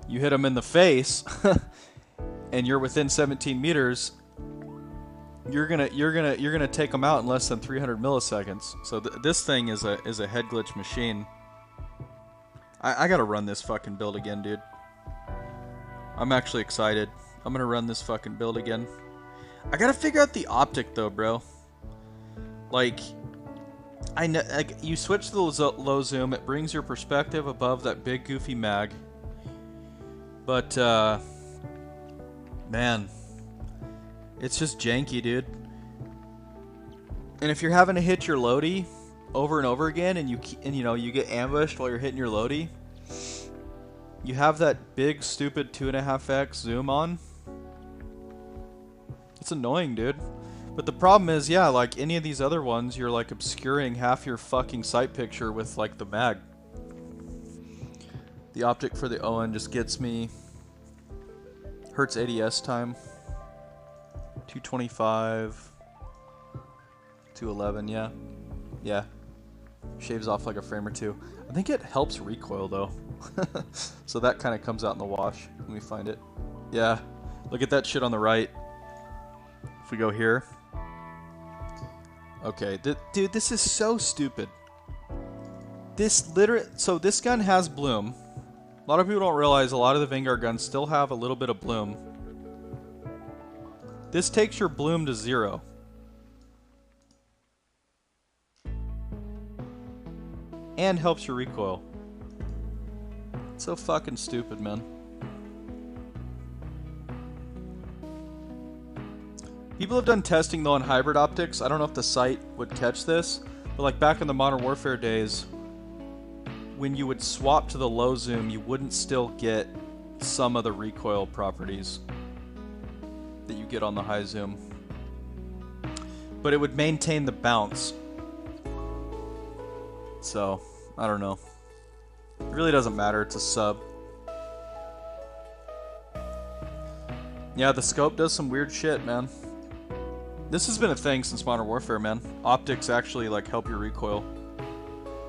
you hit them in the face, and you're within 17 meters. You're gonna take them out in less than 300 milliseconds. So this thing is a head glitch machine. I gotta run this fucking build again, dude. I'm actually excited. I'm gonna run this fucking build again. I gotta figure out the optic though, bro. Like, I know, like, you switch to the low zoom, it brings your perspective above that big goofy mag. But man, it's just janky, dude. And if you're having to hit your loadie over and over again, and you know you get ambushed while you're hitting your loadie, you have that big stupid 2.5x zoom on. It's annoying, dude. But the problem is, yeah, like any of these other ones, you're like obscuring half your fucking sight picture with like the mag. The optic for the Owen just gets me. Hurts ADS time. 225. 211, yeah. Yeah. Shaves off like a frame or two. I think it helps recoil though. So that kind of comes out in the wash. Let me find it. Yeah. Look at that shit on the right. If we go here. Okay, dude, this is so stupid. So this gun has bloom. A lot of people don't realize a lot of the Vanguard guns still have a little bit of bloom. This takes your bloom to 0. And helps your recoil. It's so fucking stupid, man. People have done testing though on hybrid optics. I don't know if the site would catch this, but like back in the Modern Warfare days, when you would swap to the low zoom, you wouldn't still get some of the recoil properties that you get on the high zoom. But it would maintain the bounce. So, I don't know. It really doesn't matter, it's a sub. Yeah, the scope does some weird shit, man. This has been a thing since Modern Warfare, man. Optics actually like help your recoil.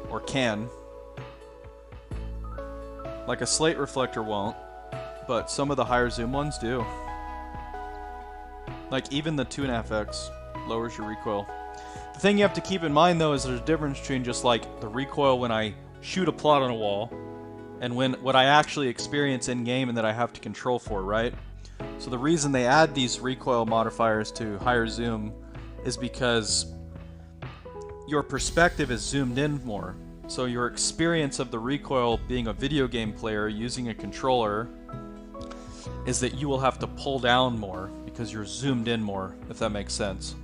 Or can. Like a slate reflector won't, but some of the higher zoom ones do. Like even the 2.5x lowers your recoil. The thing you have to keep in mind though is there's a difference between just like the recoil when I shoot a plot on a wall and when what I actually experience in game and that I have to control for, right? So the reason they add these recoil modifiers to higher zoom is because your perspective is zoomed in more. So your experience of the recoil being a video game player using a controller is that you will have to pull down more because you're zoomed in more, if that makes sense.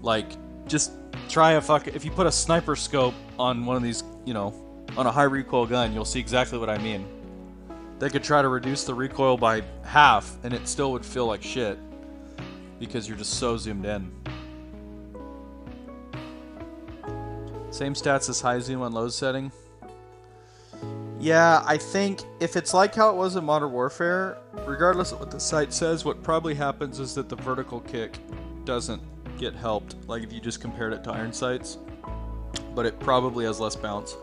Like, just try if you put a sniper scope on one of these, you know, on a high recoil gun, you'll see exactly what I mean. They could try to reduce the recoil by half and it still would feel like shit because you're just so zoomed in. Same stats as high zoom on low setting. Yeah, I think if it's like how it was in Modern Warfare, regardless of what the site says, what probably happens is that the vertical kick doesn't get helped, like if you just compared it to iron sights, but it probably has less bounce.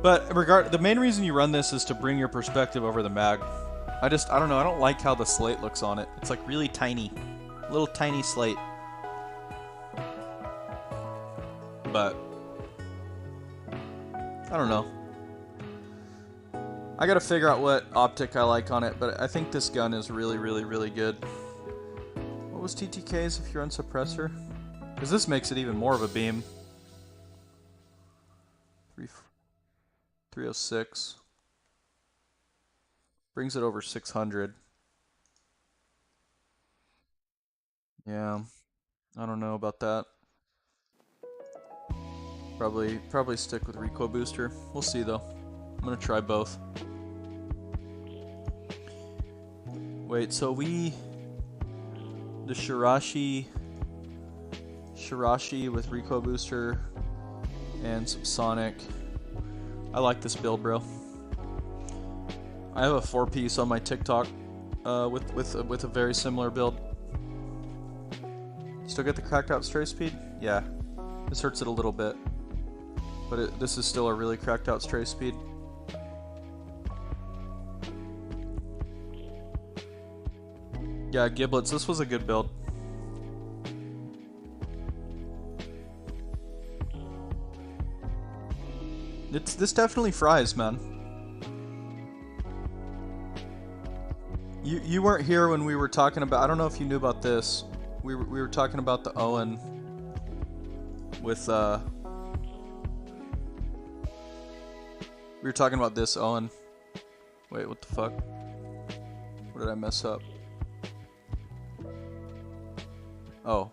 But the main reason you run this is to bring your perspective over the mag. I don't know, I don't like how the slate looks on it. It's like really tiny, little tiny slate. But I don't know. I gotta figure out what optic I like on it, but I think this gun is really, really, really good. What was TTKs if you're on suppressor? Because this makes it even more of a beam. 306. Brings it over 600. Yeah, I don't know about that. Probably stick with recoil booster. We'll see though. I'm gonna try both. Wait, so the Shirashi with recoil booster and some Sonic. I like this build, bro. I have a 4-piece on my TikTok with a very similar build. Still get the cracked out stray speed? Yeah. This hurts it a little bit. But this is still a really cracked out stray speed. Yeah, giblets, this was a good build. This definitely fries, man. You weren't here when we were talking about, I don't know if you knew about this. We were talking about the Owen with we were talking about this Owen. Wait, what the fuck? What did I mess up? Oh.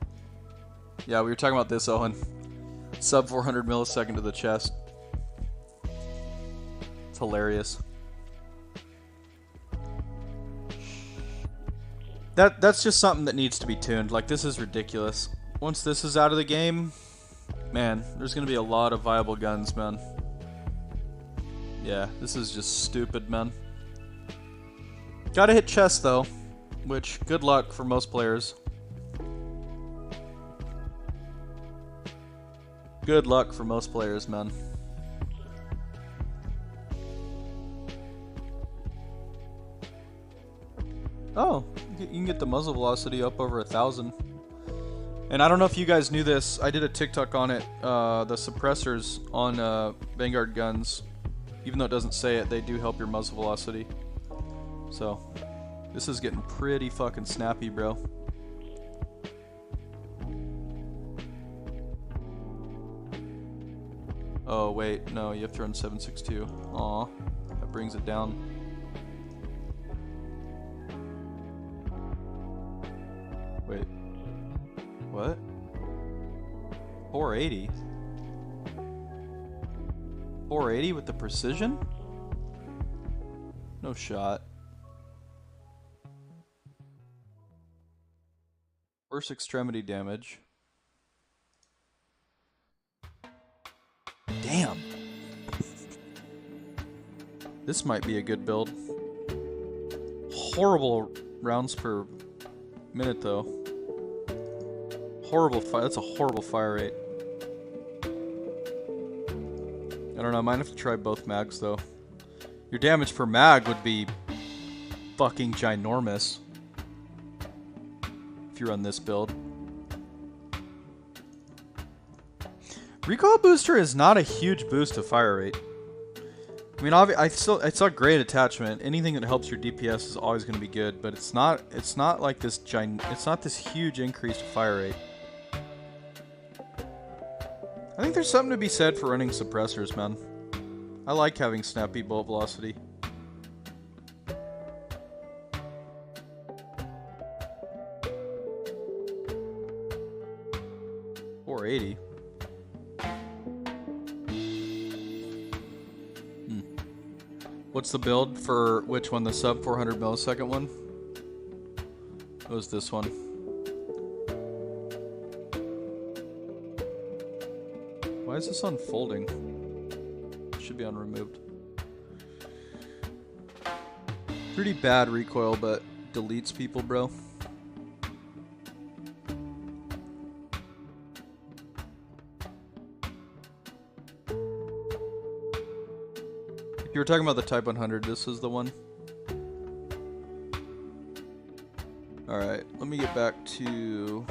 Yeah, we were talking about this Owen. Sub 400 millisecond to the chest. It's hilarious. That's just something that needs to be tuned. Like, this is ridiculous. Once this is out of the game, man, there's gonna be a lot of viable guns, man. Yeah, this is just stupid, man. Gotta hit chest, though. Which, good luck for most players. Good luck for most players, man. Oh, you can get the muzzle velocity up over 1,000. And I don't know if you guys knew this. I did a TikTok on it. The suppressors on Vanguard guns, even though it doesn't say it, they do help your muzzle velocity. So, This is getting pretty fucking snappy, bro. Oh, wait. No, you have to run 762. Aw. That brings it down. Wait. What? 480? 480 with the precision? No shot. Worst extremity damage. Damn. This might be a good build. Horrible rounds per minute though. Horrible fire. That's a horrible fire rate. I don't know. I might have to try both mags though. Your damage per mag would be fucking ginormous if you run this build. Recoil booster is not a huge boost to fire rate. I mean, it's a great attachment. Anything that helps your DPS is always going to be good, but it's not like this it's not this huge increase to fire rate. I think there's something to be said for running suppressors, man. I like having snappy bullet velocity. $480. What's the build for which one? The sub 400 millisecond one? It was this one. Why is this unfolding? It should be unremoved. Pretty bad recoil, but deletes people, bro. If you were talking about the Type 100, this is the one. Alright, let me get back to...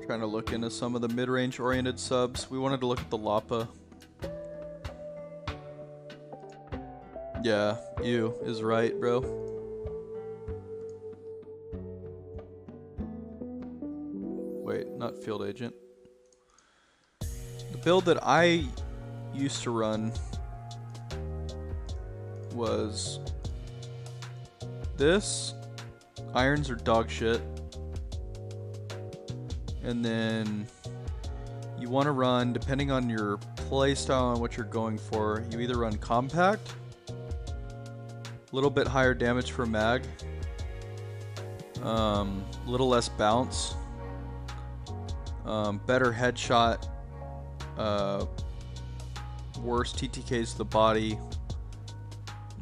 trying to look into some of the mid-range oriented subs. We wanted to look at the Lapa. Yeah, you is right, bro. Wait, not field agent. The build that I used to run was this. Irons are dog shit. And then you want to run, depending on your playstyle and what you're going for, you either run compact, a little bit higher damage per mag, a little less bounce, better headshot, worse TTKs to the body,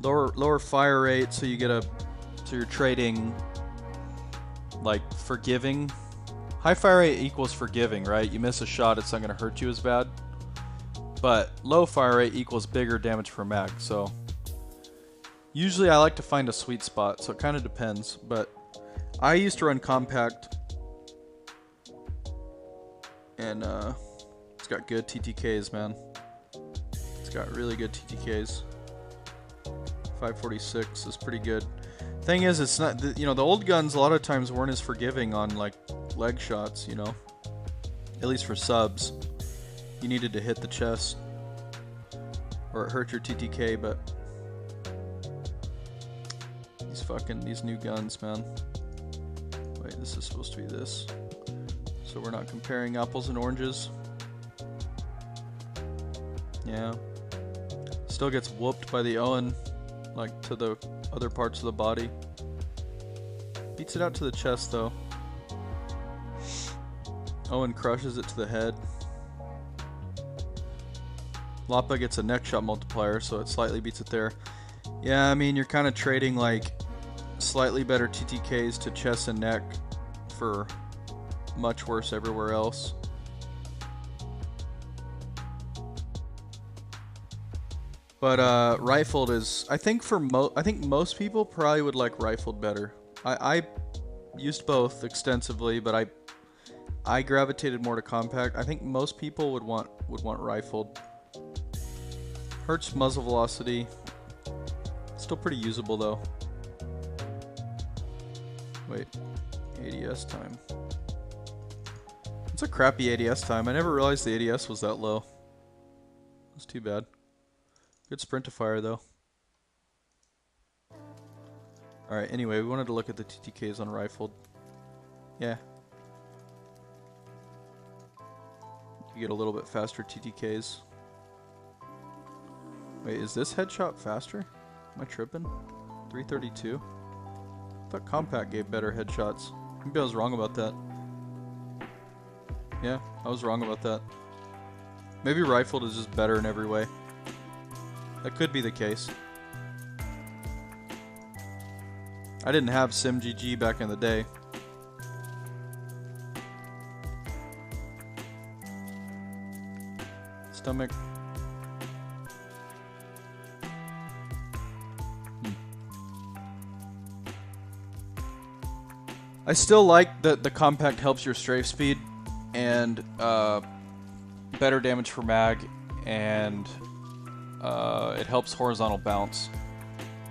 lower fire rate, so you get so you're trading like forgiving. High fire rate equals forgiving, right? You miss a shot, it's not going to hurt you as bad. But low fire rate equals bigger damage per mag. So usually I like to find a sweet spot, so it kind of depends. But I used to run compact, and it's got good TTKs, man. It's got really good TTKs. 546 is pretty good. Thing is, it's not, you know, the old guns a lot of times weren't as forgiving on like leg shots, you know, at least for subs. You needed to hit the chest or it hurt your TTK. But these new guns, man. Wait, this is supposed to be this, so we're not comparing apples and oranges. Yeah, still gets whooped by the Owen, like to the other parts of the body. Beats it out to the chest though. Owen crushes it to the head. Lapa gets a neck shot multiplier, so it slightly beats it there. Yeah, I mean, you're kind of trading like slightly better TTKs to chest and neck for much worse everywhere else. But rifled is, I think most people probably would like rifled better. I used both extensively, but I gravitated more to compact. I think most people would want rifled. Hurts muzzle velocity. Still pretty usable though. Wait, ADS time. It's a crappy ADS time. I never realized the ADS was that low. That's too bad. Good sprint to fire though. Alright, anyway, we wanted to look at the TTKs on rifled. Yeah. You get a little bit faster TTKs. Wait, is this headshot faster? Am I tripping? 332? I thought compact gave better headshots. Maybe I was wrong about that. Yeah, I was wrong about that. Maybe rifled is just better in every way. That could be the case. I didn't have SimGG back in the day. Stomach. I still like that the compact helps your strafe speed and better damage for mag, and it helps horizontal bounce.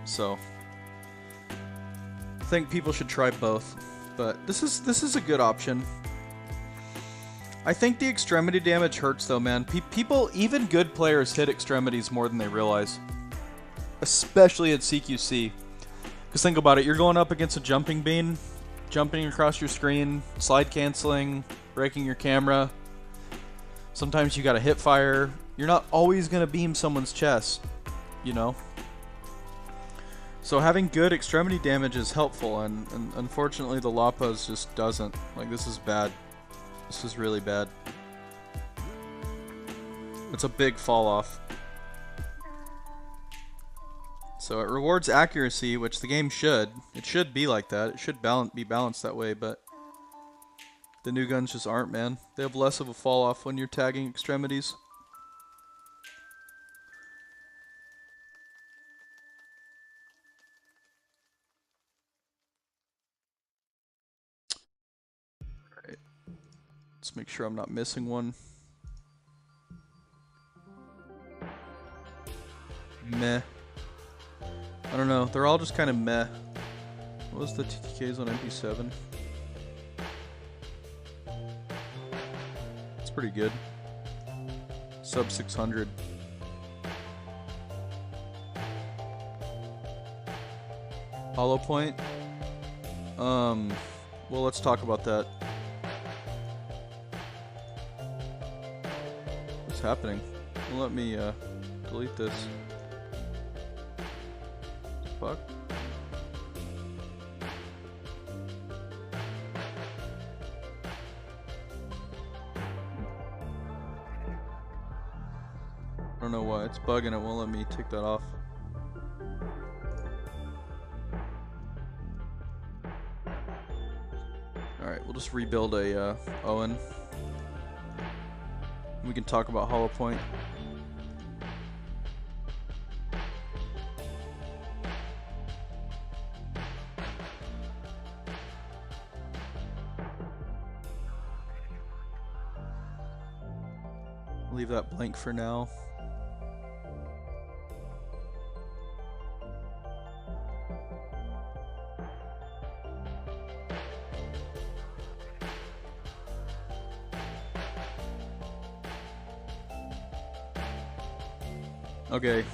So I think people should try both, but this is a good option. I think the extremity damage hurts though, man. People, even good players, hit extremities more than they realize, especially at CQC. Because think about it, you're going up against a jumping bean, jumping across your screen, slide canceling, breaking your camera. Sometimes you gotta hip fire. You're not always gonna beam someone's chest, you know? So having good extremity damage is helpful, and unfortunately the Lapas just doesn't. Like, this is bad. This is really bad. It's a big fall off. So it rewards accuracy, which the game should. It should be like that. It should be balanced that way, but the new guns just aren't, man. They have less of a fall off when you're tagging extremities. Alright. Let's make sure I'm not missing one. Meh. I don't know. They're all just kind of meh. What was the TTKs on MP7? It's pretty good. Sub 600. Hollow point? Well, let's talk about that. What's happening? Well, let me delete this. Fuck. I don't know why it's bugging. It won't let me take that off. Alright, we'll just rebuild a Owen. We can talk about hollow point. Leave that blank for now. Okay.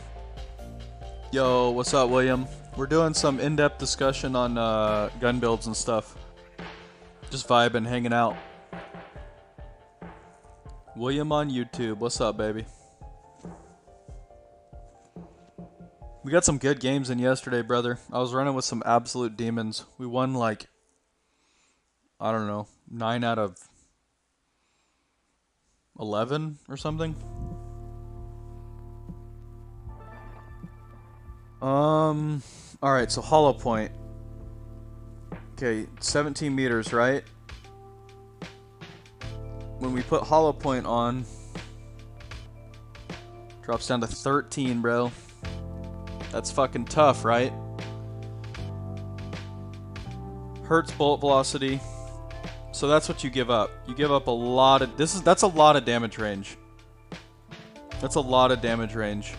Yo, what's up, William? We're doing some in-depth discussion on gun builds and stuff. Just vibing, hanging out. William on YouTube. What's up, baby? We got some good games in yesterday, brother. I was running with some absolute demons. We won like, I don't know, 9 out of 11 or something. Alright, so hollow point. Okay, 17 meters, right? When we put hollow point on, drops down to 13, bro. That's fucking tough, right? Hurts bullet velocity. So that's what you give up. You give up a lot of... That's a lot of damage range. That's a lot of damage range.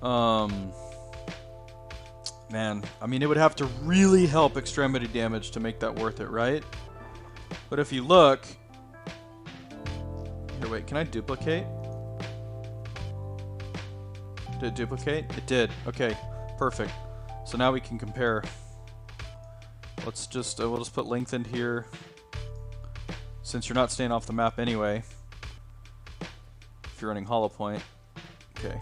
Man, I mean, it would have to really help extremity damage to make that worth it, right? But if you look... Here, wait, can I duplicate? Did it duplicate? It did. Okay, perfect. So now we can compare. Let's just, we'll just put lengthened here. Since you're not staying off the map anyway. If you're running hollow point. Okay.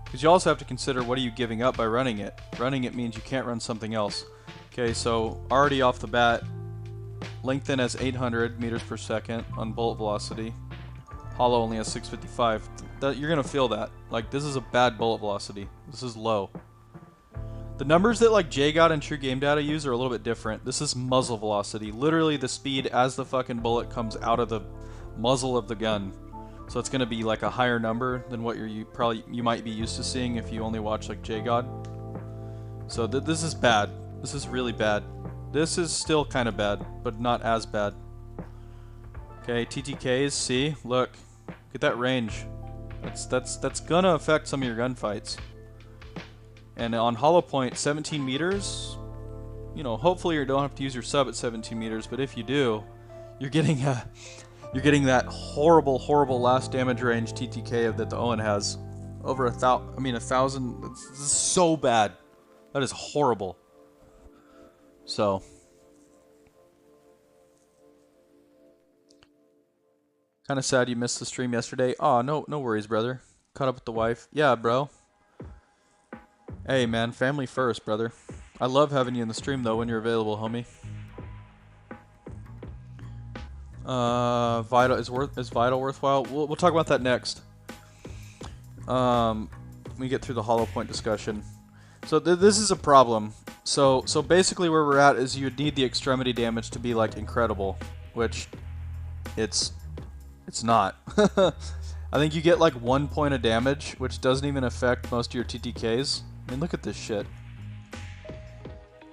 Because you also have to consider what are you giving up by running it. Running it means you can't run something else. Okay, so already off the bat, lengthen has 800 meters per second on bullet velocity. Hollow only has 655. You're going to feel that. Like, this is a bad bullet velocity. This is low. The numbers that like JGOD and True Game Data use are a little bit different. This is muzzle velocity. Literally the speed as the fucking bullet comes out of the muzzle of the gun. So it's going to be like a higher number than what you might be used to seeing if you only watch like JGOD. So this is bad. This is really bad. This is still kind of bad, but not as bad. Okay, TTKs, see? Look. Get that range. That's gonna affect some of your gunfights. And on hollow point, 17 meters, you know, hopefully you don't have to use your sub at 17 meters, but if you do, you're getting that horrible last damage range TTK that the Owen has. Over 1,000. This is so bad. That is horrible. So. Kind of sad you missed the stream yesterday. Oh, no worries, brother. Caught up with the wife. Yeah, bro. Hey, man, family first, brother. I love having you in the stream, though, when you're available, homie. Vital is Vital worthwhile? We'll talk about that next. We get through the hollow point discussion. So this is a problem. So basically where we're at is you'd need the extremity damage to be like incredible, which it's not. I think you get like 1 point of damage, which doesn't even affect most of your TTKs. I mean, look at this shit.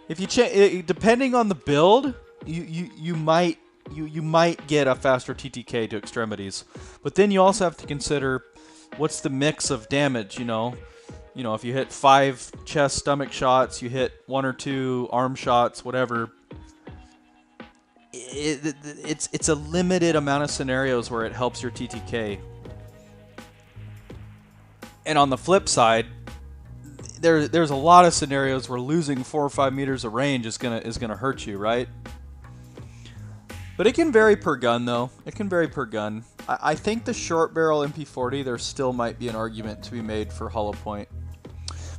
If you depending on the build, you might get a faster TTK to extremities, but then you also have to consider what's the mix of damage. You know, if you hit 5 chest stomach shots, you hit 1 or 2 arm shots, whatever. It's a limited amount of scenarios where it helps your TTK. And on the flip side, there's a lot of scenarios where losing 4 or 5 meters of range is gonna hurt you, right? But it can vary per gun, though. It can vary per gun. I think the short barrel MP40, there still might be an argument to be made for hollow point.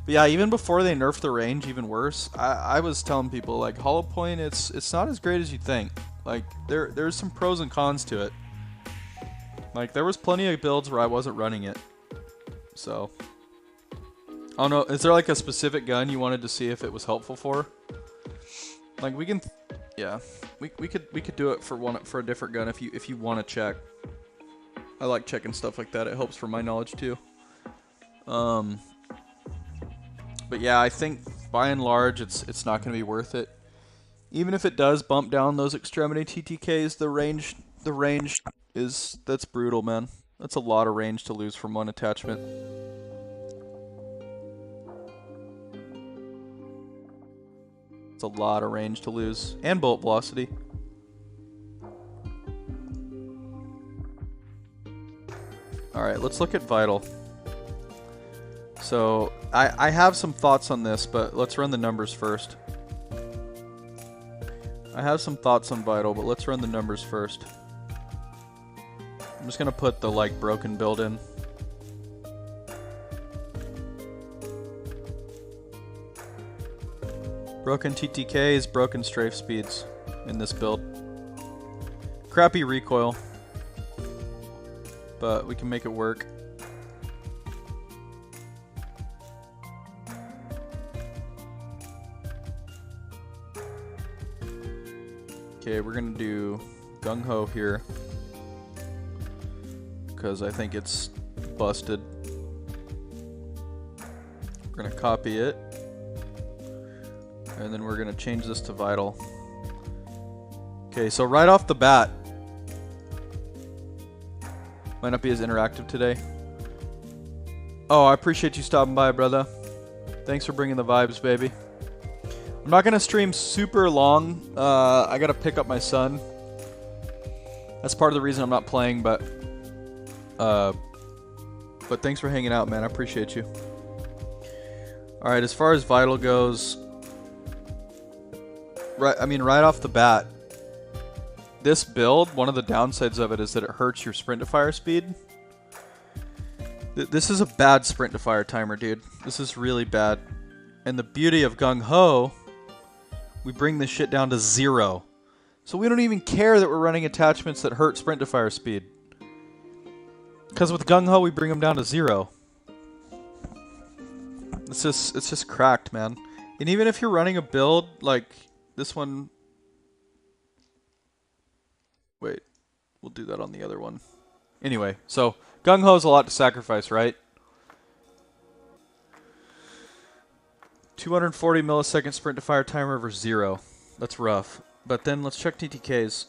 But yeah, even before they nerfed the range, even worse, I was telling people, like, hollow point, it's not as great as you think. Like, there's some pros and cons to it. Like, there was plenty of builds where I wasn't running it. So, I don't know, is there like a specific gun you wanted to see if it was helpful for? Like, we can, yeah, we could do it for a different gun if you want to check. I like checking stuff like that. It helps for my knowledge too. But yeah, I think by and large it's not going to be worth it. Even if it does bump down those extremity TTKs, the range that's brutal, man. That's a lot of range to lose from one attachment. It's a lot of range to lose. And bullet velocity. Alright, let's look at Vital. So, I have some thoughts on this, but let's run the numbers first. I have some thoughts on Vital, but let's run the numbers first. I'm just gonna put the, like, broken build in. Broken TTKs, broken strafe speeds in this build. Crappy recoil, but we can make it work. Okay, we're gonna do Gung Ho here because I think it's busted. We're gonna copy it. And then we're going to change this to Vital. Okay, so right off the bat, might not be as interactive today. Oh, I appreciate you stopping by, brother. Thanks for bringing the vibes, baby. I'm not gonna stream super long. I gotta pick up my son. That's part of the reason I'm not playing, but thanks for hanging out, man. I appreciate you. All right, as far as Vital goes, right off the bat, this build, one of the downsides of it is that it hurts your sprint to fire speed. This is a bad sprint to fire timer, dude. This is really bad. And the beauty of Gung Ho, we bring this shit down to 0. So we don't even care that we're running attachments that hurt sprint to fire speed. Because with Gung Ho, we bring them down to 0. It's just cracked, man. And even if you're running a build like this one... Wait, we'll do that on the other one. Anyway, so Gung Ho is a lot to sacrifice, right? 240 millisecond sprint to fire timer over 0. That's rough. But then let's check TTKs.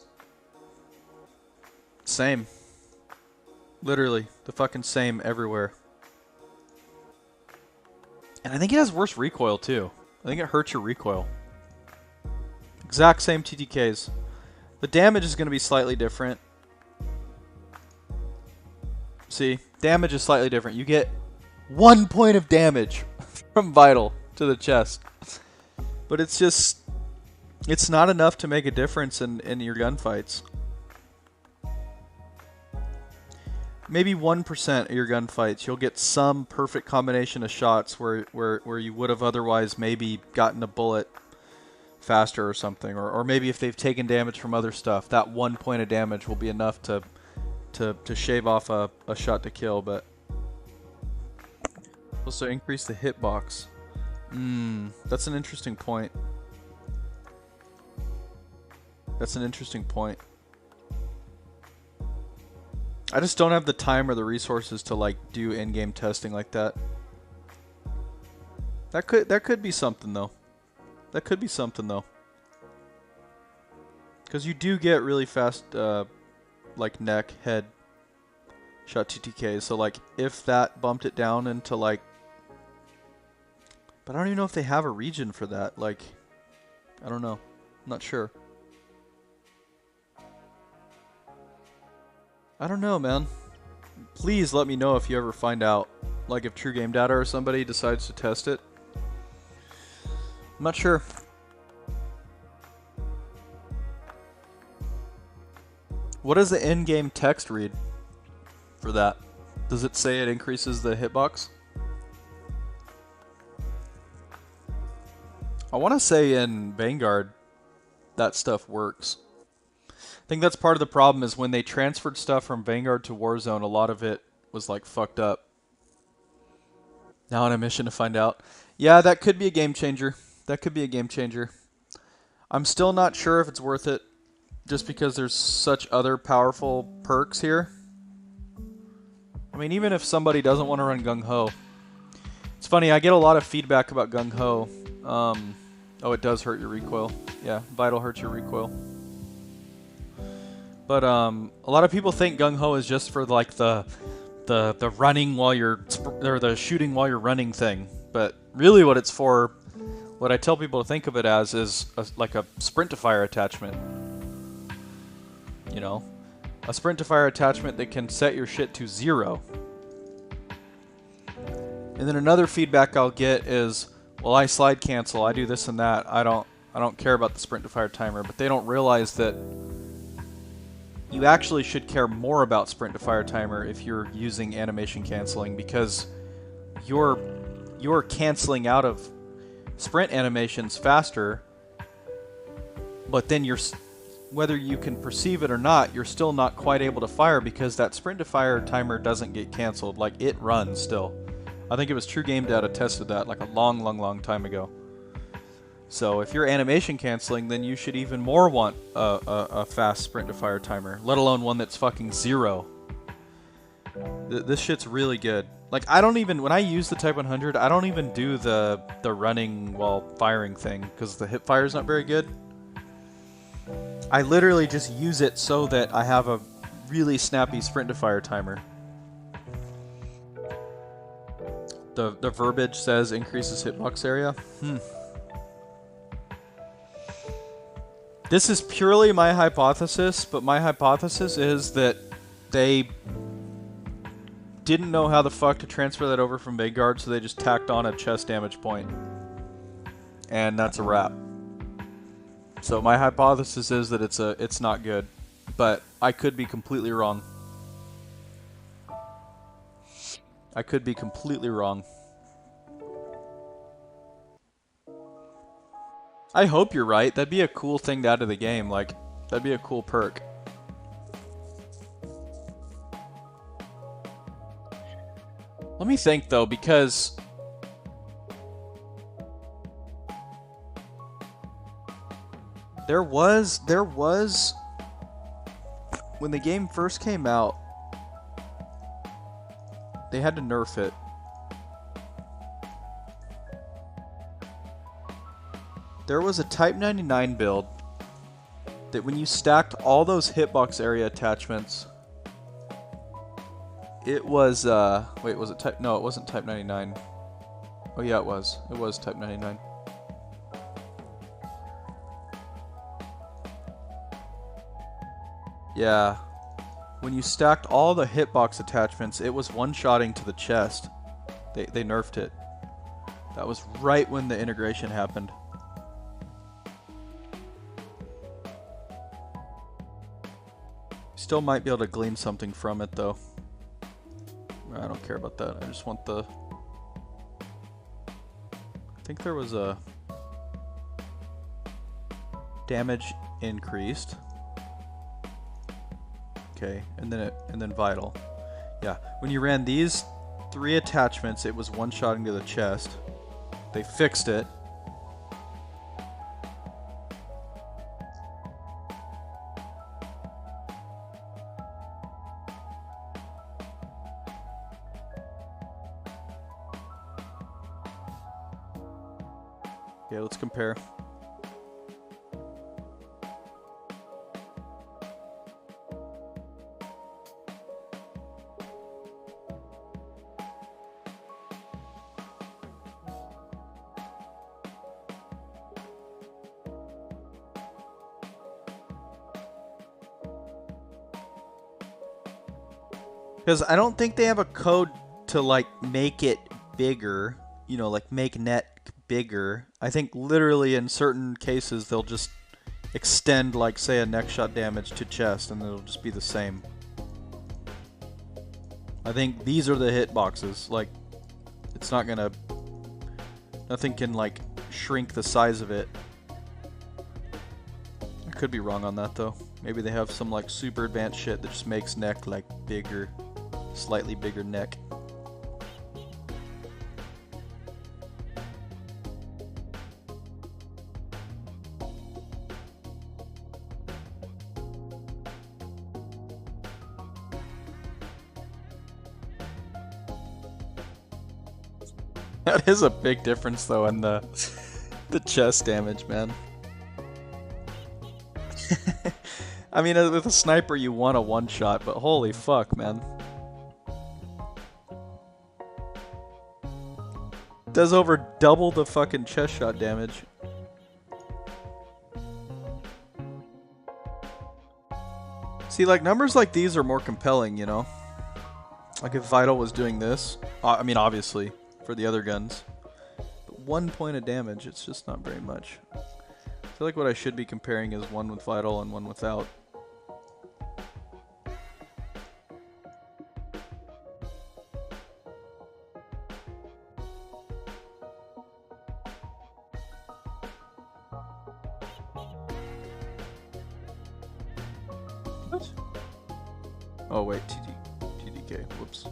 Same. Literally, the fucking same everywhere. And I think it has worse recoil too. I think it hurts your recoil. Exact same TTKs. The damage is going to be slightly different. See, damage is slightly different. You get 1 point of damage from Vital to the chest. But it's just... it's not enough to make a difference in your gunfights. Maybe 1% of your gunfights, you'll get some perfect combination of shots where you would have otherwise maybe gotten a bullet faster or something. Or maybe if they've taken damage from other stuff, that 1 point of damage will be enough to shave off a shot to kill. But also increase the hitbox. That's an interesting point. That's an interesting point. I just don't have the time or the resources to like do in-game testing like that. That could be something though. That could be something though. Because you do get really fast like neck, head shot TTKs. So like if that bumped it down into like, but I don't even know if they have a region for that. Like, I don't know. I'm not sure. I don't know, man. Please let me know if you ever find out. Like if True Game Data or somebody decides to test it. I'm not sure. What does the in-game text read for that? Does it say it increases the hitbox? I want to say in Vanguard that stuff works. I think that's part of the problem is when they transferred stuff from Vanguard to Warzone, a lot of it was like fucked up. Now on a mission to find out. Yeah, that could be a game changer. That could be a game changer. I'm still not sure if it's worth it just because there's such other powerful perks here. I mean, even if somebody doesn't want to run Gung Ho. It's funny, I get a lot of feedback about Gung Ho. Oh, it does hurt your recoil. Yeah, Vital hurts your recoil. But a lot of people think Gung Ho is just for like the running while you're or the shooting while you're running thing. But really, what it's for, what I tell people to think of it as, is like a sprint to fire attachment. You know, a sprint to fire attachment that can set your shit to 0. And then another feedback I'll get is, well, I slide cancel, I do this and that. I don't care about the sprint to fire timer, but they don't realize that you actually should care more about sprint to fire timer if you're using animation canceling, because you're canceling out of sprint animations faster, but then whether you can perceive it or not, you're still not quite able to fire because that sprint to fire timer doesn't get canceled. Like, it runs still. I think it was True Game Data tested that like a long time ago. So if you're animation canceling, then you should even more want a fast sprint to fire timer, let alone one that's fucking 0. This shit's really good. Like, I don't even, when I use the Type 100, I don't even do the running while firing thing because the hip fire's not very good. I literally just use it so that I have a really snappy sprint to fire timer. The verbiage says increases hitbox area. This is purely my hypothesis, but my hypothesis is that they didn't know how the fuck to transfer that over from Vanguard, so they just tacked on a chest damage point. And that's a wrap. So my hypothesis is that it's not good, but I could be completely wrong. I could be completely wrong. I hope you're right. That'd be a cool thing to add to the game. Like, that'd be a cool perk. Let me think though, because there was when the game first came out, they had to nerf it. There was a Type 99 build that when you stacked all those hitbox area attachments, it was, wait, was it Type, no, it wasn't Type 99. Oh yeah, it was Type 99. Yeah. When you stacked all the hitbox attachments, it was one-shotting to the chest. They nerfed it. That was right when the integration happened. Still might be able to glean something from it though. I don't care about that. I just want the... I think there was a... damage increased. Okay, and then vital. Yeah, when you ran these 3 attachments, it was one-shotting to the chest. They fixed it. Okay, let's compare. Because I don't think they have a code to, like, make it bigger. You know, like, make net bigger. I think literally in certain cases they'll just extend, like, say, a neck shot damage to chest, and it'll just be the same. I think these are the hitboxes. Like, it's not gonna... Nothing can, like, shrink the size of it. I could be wrong on that, though. Maybe they have some, like, super advanced shit that just makes neck, like, bigger. Slightly bigger neck. That is a big difference though in the chest damage, man. I mean, with a sniper you want a one-shot, but holy fuck, man. Does over double the fucking chest shot damage. See, like, numbers like these are more compelling, you know? Like if Vital was doing this, I mean, obviously, for the other guns. But 1 point of damage, it's just not very much. I feel like what I should be comparing is one with Vital and one without. What? Oh wait, TDK, whoops.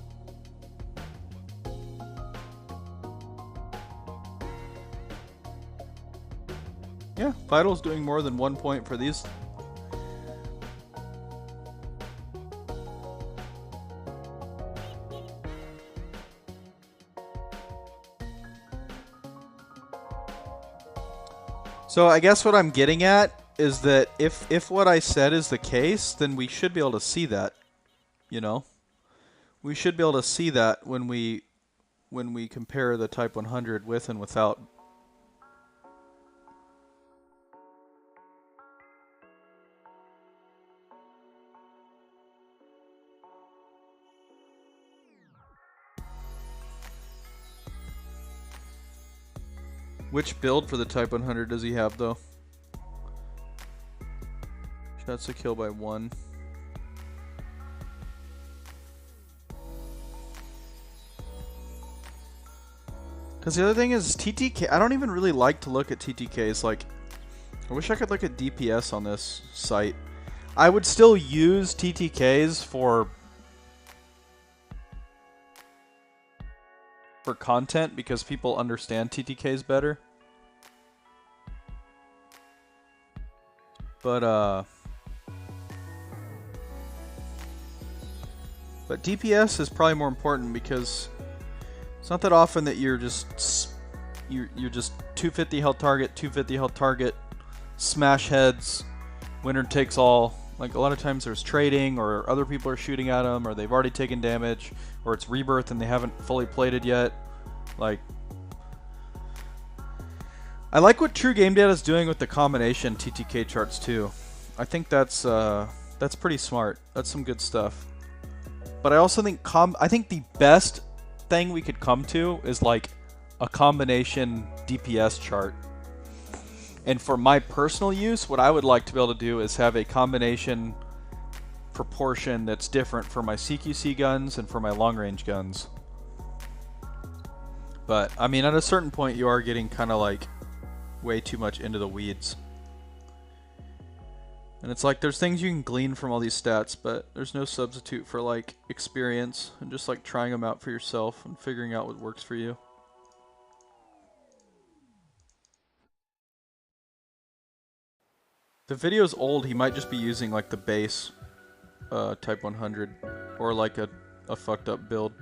Yeah, Vital's doing more than 1 point for these. So I guess what I'm getting at is that if what I said is the case, then we should be able to see that, you know? We should be able to see that when we when we compare the Type 100 with and without. Which build for the Type 100 does he have, though? Shots to kill by 1. Because the other thing is TTK. I don't even really like to look at TTKs. Like, I wish I could look at DPS on this site. I would still use TTKs for content because people understand TTKs better. But DPS is probably more important because it's not that often that you're just 250 health target, 250 health target, smash heads, winner takes all. Like, a lot of times there's trading, or other people are shooting at them, or they've already taken damage, or it's rebirth and they haven't fully played it yet. Like, I like what True Game Data is doing with the combination TTK charts too. I think that's pretty smart. That's some good stuff. But I also think the best thing we could come to is like a combination DPS chart. And for my personal use, what I would like to be able to do is have a combination proportion that's different for my CQC guns and for my long range guns. But I mean, at a certain point you are getting kind of like way too much into the weeds. And it's like there's things you can glean from all these stats, but there's no substitute for like experience and just like trying them out for yourself and figuring out what works for you. The video's old, he might just be using like the base Type 100 or like a fucked up build.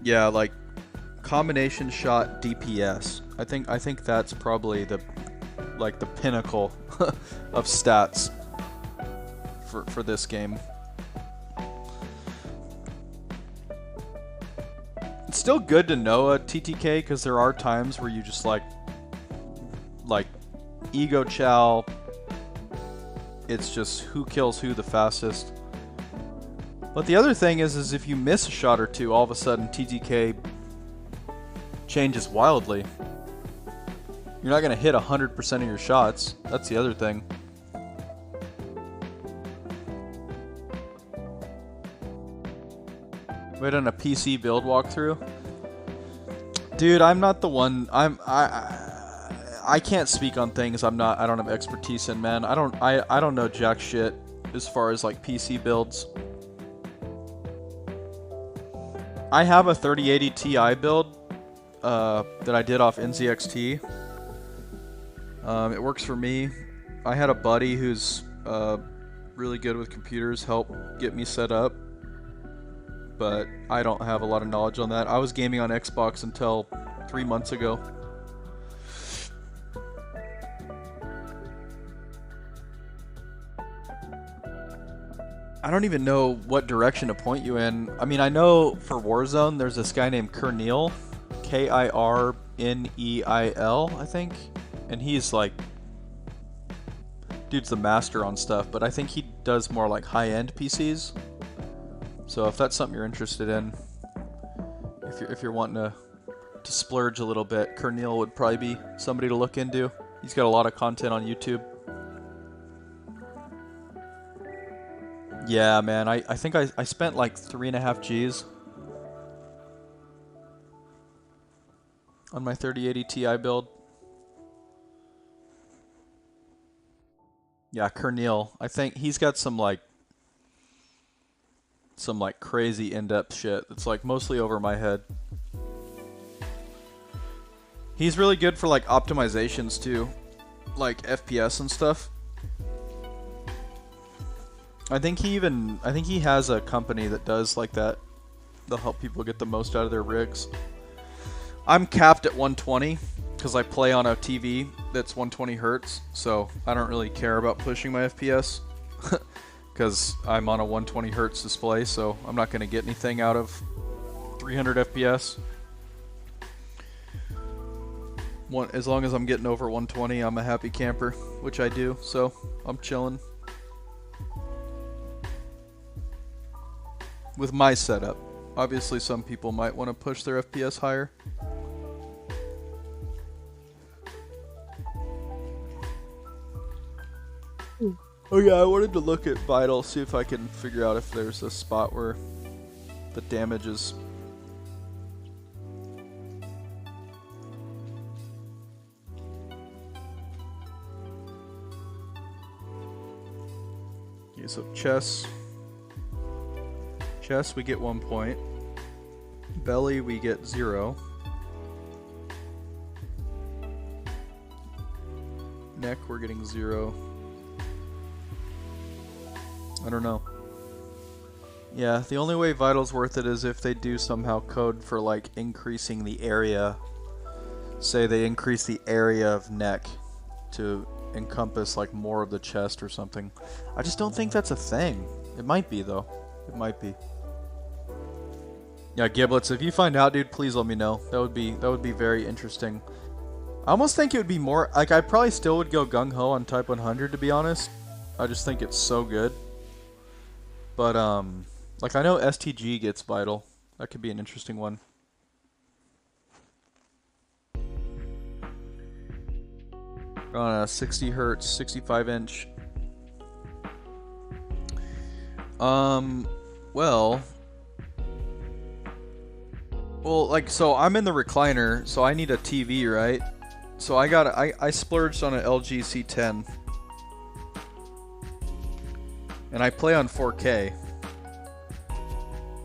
Yeah, like combination shot DPS. I think that's probably the pinnacle of stats for this game. It's still good to know a TTK because there are times where you just like ego chow. It's just who kills who the fastest. But the other thing is if you miss a shot or two, all of a sudden TTK changes wildly. You're not going to hit 100% of your shots. That's the other thing. We done a PC build walkthrough. Dude, I'm not the one. I can't speak on things I don't have expertise in, man. I don't know jack shit as far as like PC builds. I have a 3080 Ti build that I did off NZXT. It works for me. I had a buddy who's really good with computers help get me set up, but I don't have a lot of knowledge on that. I was gaming on Xbox until 3 months ago. I don't even know what direction to point you in. I mean, I know for Warzone, there's this guy named Kirneil, Kirneil, I think, and he's like, dude's the master on stuff, but I think he does more like high-end PCs. So if that's something you're interested in, if you're wanting to splurge a little bit, Kirneil would probably be somebody to look into. He's got a lot of content on YouTube. Yeah, man, I think I spent like 3.5 G's on my 3080 Ti build. Yeah, Kirneil. I think he's got some crazy in-depth shit that's like mostly over my head. He's really good for like optimizations too, like FPS and stuff. I think he has a company that does like that. They'll help people get the most out of their rigs. I'm capped at 120. because I play on a TV that's 120 hertz, so I don't really care about pushing my FPS because I'm on a 120 hertz display, so I'm not going to get anything out of 300 FPS. As long as I'm getting over 120, I'm a happy camper, which I do, so I'm chilling with my setup. Obviously, some people might want to push their FPS higher. Oh yeah, I wanted to look at Vital, see if I can figure out if there's a spot where the damage is... Okay, so chess, we get 1 point. Belly, we get 0. Neck, we're getting 0. I don't know. Yeah, the only way Vital's worth it is if they do somehow code for like increasing the area. Say they increase the area of neck to encompass like more of the chest or something. I just don't think that's a thing. It might be though. It might be. Yeah, Giblets, if you find out, dude, please let me know. That would be very interesting. I almost think it would be more like I probably still would go gung ho on Type 100 to be honest. I just think it's so good. But like I know STG gets Vital. That could be an interesting one. On a 60 hertz, 65 inch. Well, like, so I'm in the recliner, so I need a TV, right? So I splurged on an LG C10. And I play on 4K.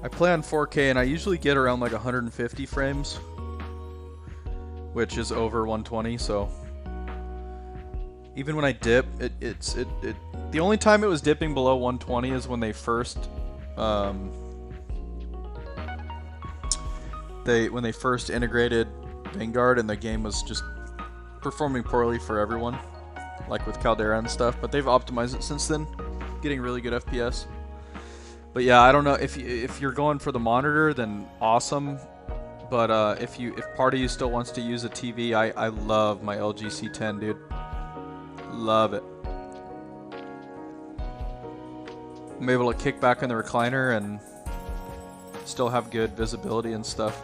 I play on 4K and I usually get around like 150 frames. Which is over 120, so... Even when I dip, the only time it was dipping below 120 is when they first... when they first integrated Vanguard and the game was just performing poorly for everyone. Like with Caldera and stuff, but they've optimized it since then. Getting really good FPS. But yeah, I don't know if you're going for the monitor, then awesome. But if part of you still wants to use a TV, I love my LG C10, dude. Love it. I'm able to kick back in the recliner and still have good visibility and stuff.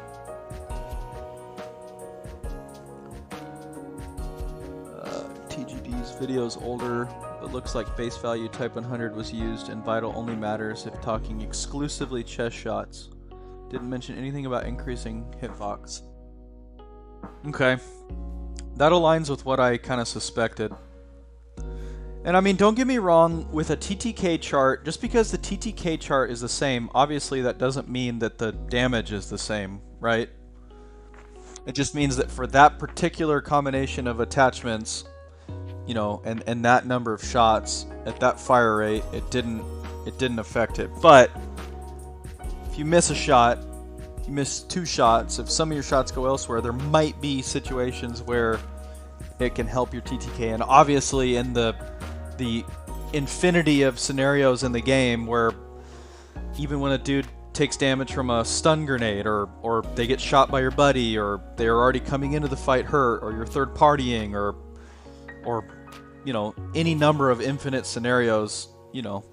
TGD's video's older. It looks like base value Type 100 was used and Vital only matters if talking exclusively chest shots. Didn't mention anything about increasing hitbox. Okay. That aligns with what I kind of suspected. And I mean, don't get me wrong, with a TTK chart, just because the TTK chart is the same, obviously that doesn't mean that the damage is the same, right? It just means that for that particular combination of attachments, you know, and that number of shots at that fire rate, it didn't affect it. But if you miss a shot, you miss 2 shots, if some of your shots go elsewhere, there might be situations where it can help your TTK. And obviously in the infinity of scenarios in the game where even when a dude takes damage from a stun grenade or they get shot by your buddy or they're already coming into the fight hurt or you're third partying or you know, any number of infinite scenarios, you know.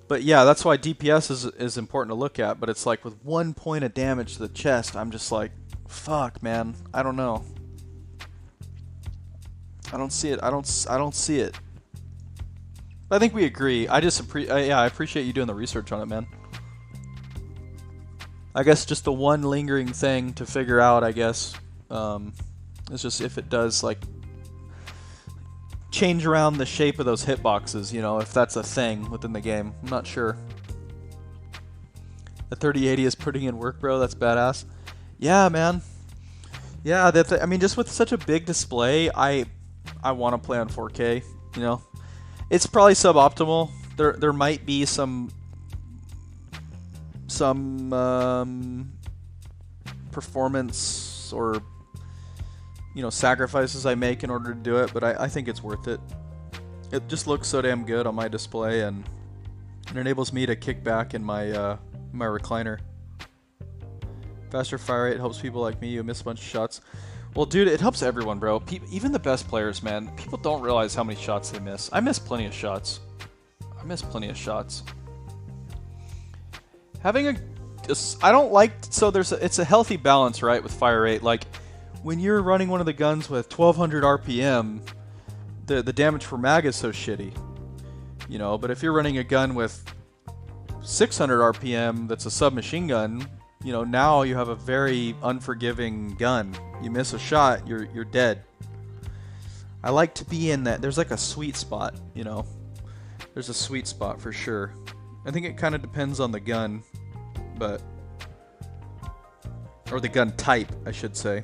But yeah, that's why DPS is important to look at, but it's like with 1 point of damage to the chest, I'm just like, fuck, man, I don't know. I don't see it. I don't see it. I think we agree. I appreciate you doing the research on it, man. I guess just the one lingering thing to figure out, I guess, is just if it does, like, change around the shape of those hitboxes, you know, if that's a thing within the game. I'm not sure. The 3080 is putting in work, bro. That's badass. Yeah, man. Yeah, I mean, just with such a big display, I want to play on 4K, you know. It's probably suboptimal. There might be some performance or sacrifices I make in order to do it, but I think it's worth it. It just looks so damn good on my display, and it enables me to kick back in my my recliner. Faster fire rate helps people like me who miss a bunch of shots. Well, dude, it helps everyone, bro. Even the best players, man. People don't realize how many shots they miss. I miss plenty of shots. Having I don't like, so it's a healthy balance, right, with fire rate. Like, when you're running one of the guns with 1200 RPM, the damage per mag is so shitty. But if you're running a gun with 600 RPM that's a submachine gun, now you have a very unforgiving gun. You miss a shot, you're dead. I like to be in that. There's like a sweet spot, There's a sweet spot for sure. I think it kind of depends on the gun, or the gun type, I should say.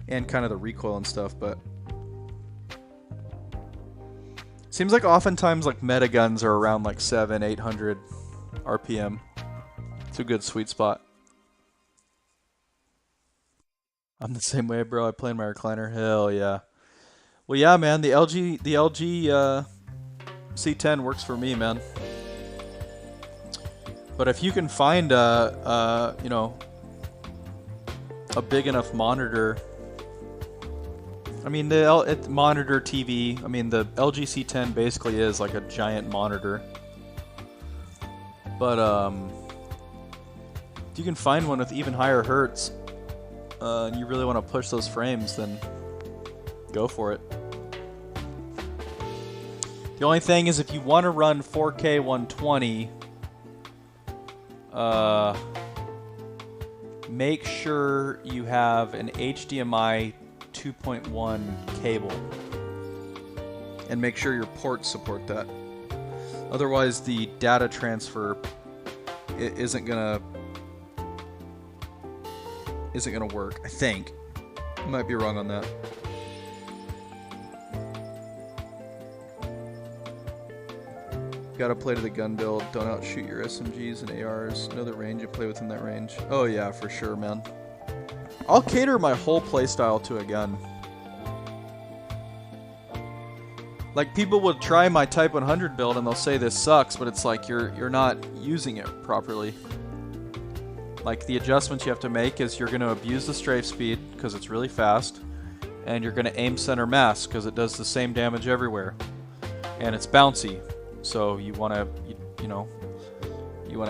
And kind of the recoil and stuff, but seems like oftentimes like meta guns are around like 700-800 RPM. It's a good sweet spot. I'm the same way, bro. I play in my recliner. Hell yeah. Well, yeah, man. The LG C10 works for me, man. But if you can find a big enough monitor, I mean the monitor TV. I mean the LG C10 basically is like a giant monitor. But if you can find one with even higher hertz, and you really want to push those frames, then go for it. The only thing is, if you want to run 4K 120, make sure you have an HDMI 2.1 cable, and make sure your ports support that. Otherwise, the data transfer isn't gonna work. I think. I might be wrong on that. Gotta play to the gun build. Don't outshoot your SMGs and ARs. Know the range and play within that range. Oh yeah, for sure, man. I'll cater my whole playstyle to a gun. Like, people will try my Type 100 build and they'll say this sucks, but it's like you're not using it properly. Like, the adjustments you have to make is you're going to abuse the strafe speed because it's really fast, and you're going to aim center mass because it does the same damage everywhere, and it's bouncy. So you want to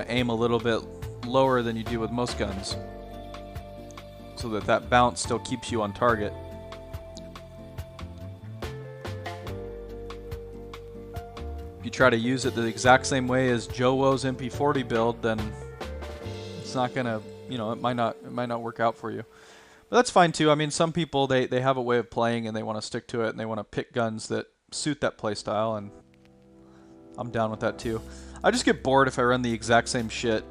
aim a little bit lower than you do with most guns, so that bounce still keeps you on target. If you try to use it the exact same way as Joe Woe's MP40 build, then it's not gonna, it might not work out for you. But that's fine too. I mean, some people they have a way of playing and they want to stick to it, and they want to pick guns that suit that play style, and I'm down with that too. I just get bored if I run the exact same shit.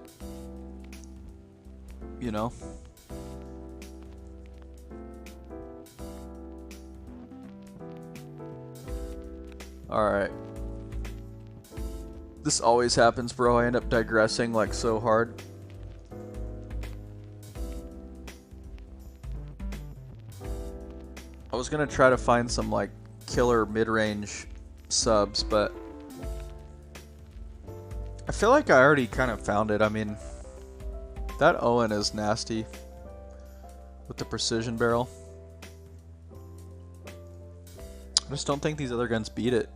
Alright. This always happens, bro. I end up digressing like so hard. I was gonna try to find some like killer mid-range subs, but I feel like I already kind of found it. I mean, that Owen is nasty with the precision barrel. I just don't think these other guns beat it.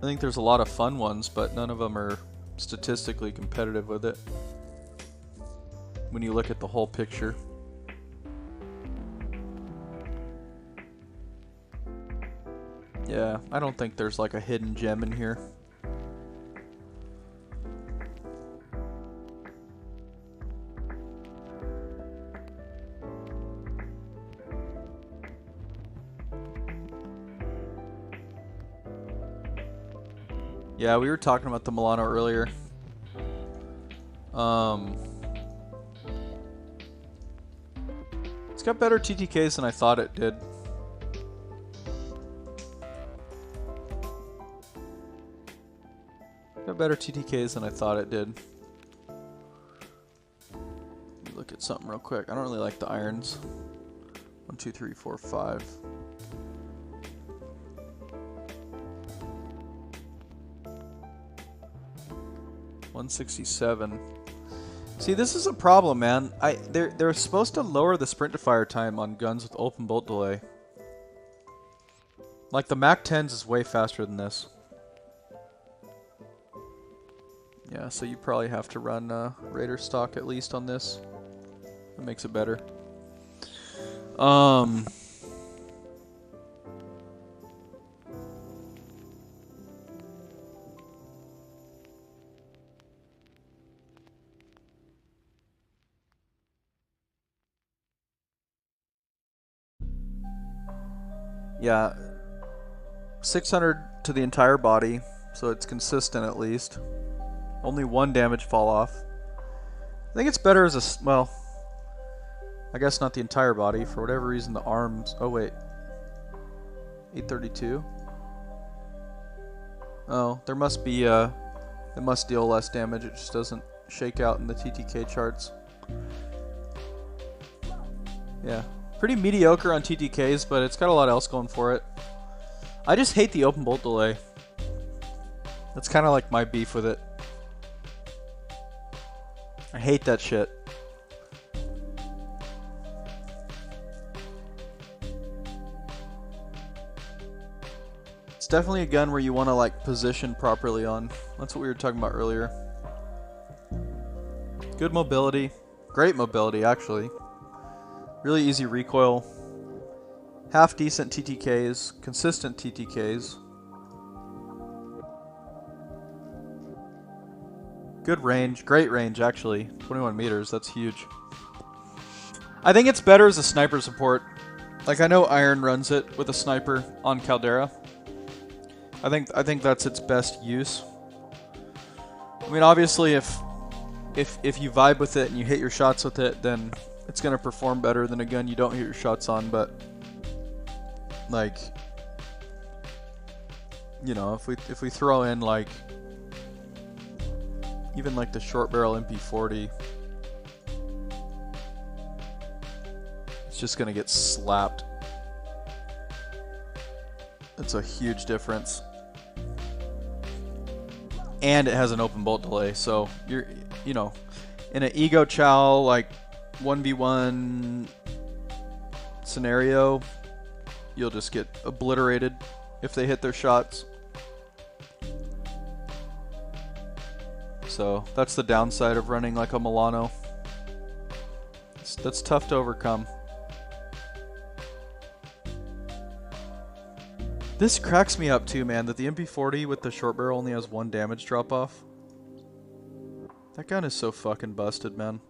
I think there's a lot of fun ones, but none of them are statistically competitive with it when you look at the whole picture. Yeah, I don't think there's like a hidden gem in here. Yeah, we were talking about the Milano earlier. It's got better TTKs than I thought it did. Got better TTKs than I thought it did. look at something real quick. I don't really like the irons. 1, 2, 3, 4, 5. $167. See, this is a problem, man. They're supposed to lower the sprint to fire time on guns with open bolt delay. Like the Mac 10s is way faster than this. Yeah, so you probably have to run Raider stock at least on this. That makes it better. Yeah, 600 to the entire body, so it's consistent at least. Only 1 damage fall off. I think it's better as a, well, I guess not the entire body. For whatever reason, the arms, oh wait, 832? Oh, there must be, it must deal less damage, it just doesn't shake out in the TTK charts. Yeah. Pretty mediocre on TTKs, but it's got a lot else going for it. I just hate the open bolt delay. That's kind of like my beef with it. I hate that shit. It's definitely a gun where you want to like position properly on. That's what we were talking about earlier. Good mobility. Great mobility, actually. Really easy recoil. Half decent TTKs. Consistent TTKs. Good range. Great range, actually. 21 meters. That's huge. I think it's better as a sniper support. Like, I know Iron runs it with a sniper on Caldera. I think that's its best use. I mean, obviously, if you vibe with it and you hit your shots with it, then it's gonna perform better than a gun you don't hit your shots on. But like, you know, if we throw in like even like the short barrel MP40, it's just gonna get slapped. It's a huge difference. And it has an open bolt delay, so you know, in an ego chow like 1v1 scenario, you'll just get obliterated if they hit their shots. So that's the downside of running like a Milano. That's tough to overcome. This cracks me up too, man, that the MP40 with the short barrel only has 1 damage drop off. That gun is so fucking busted, man.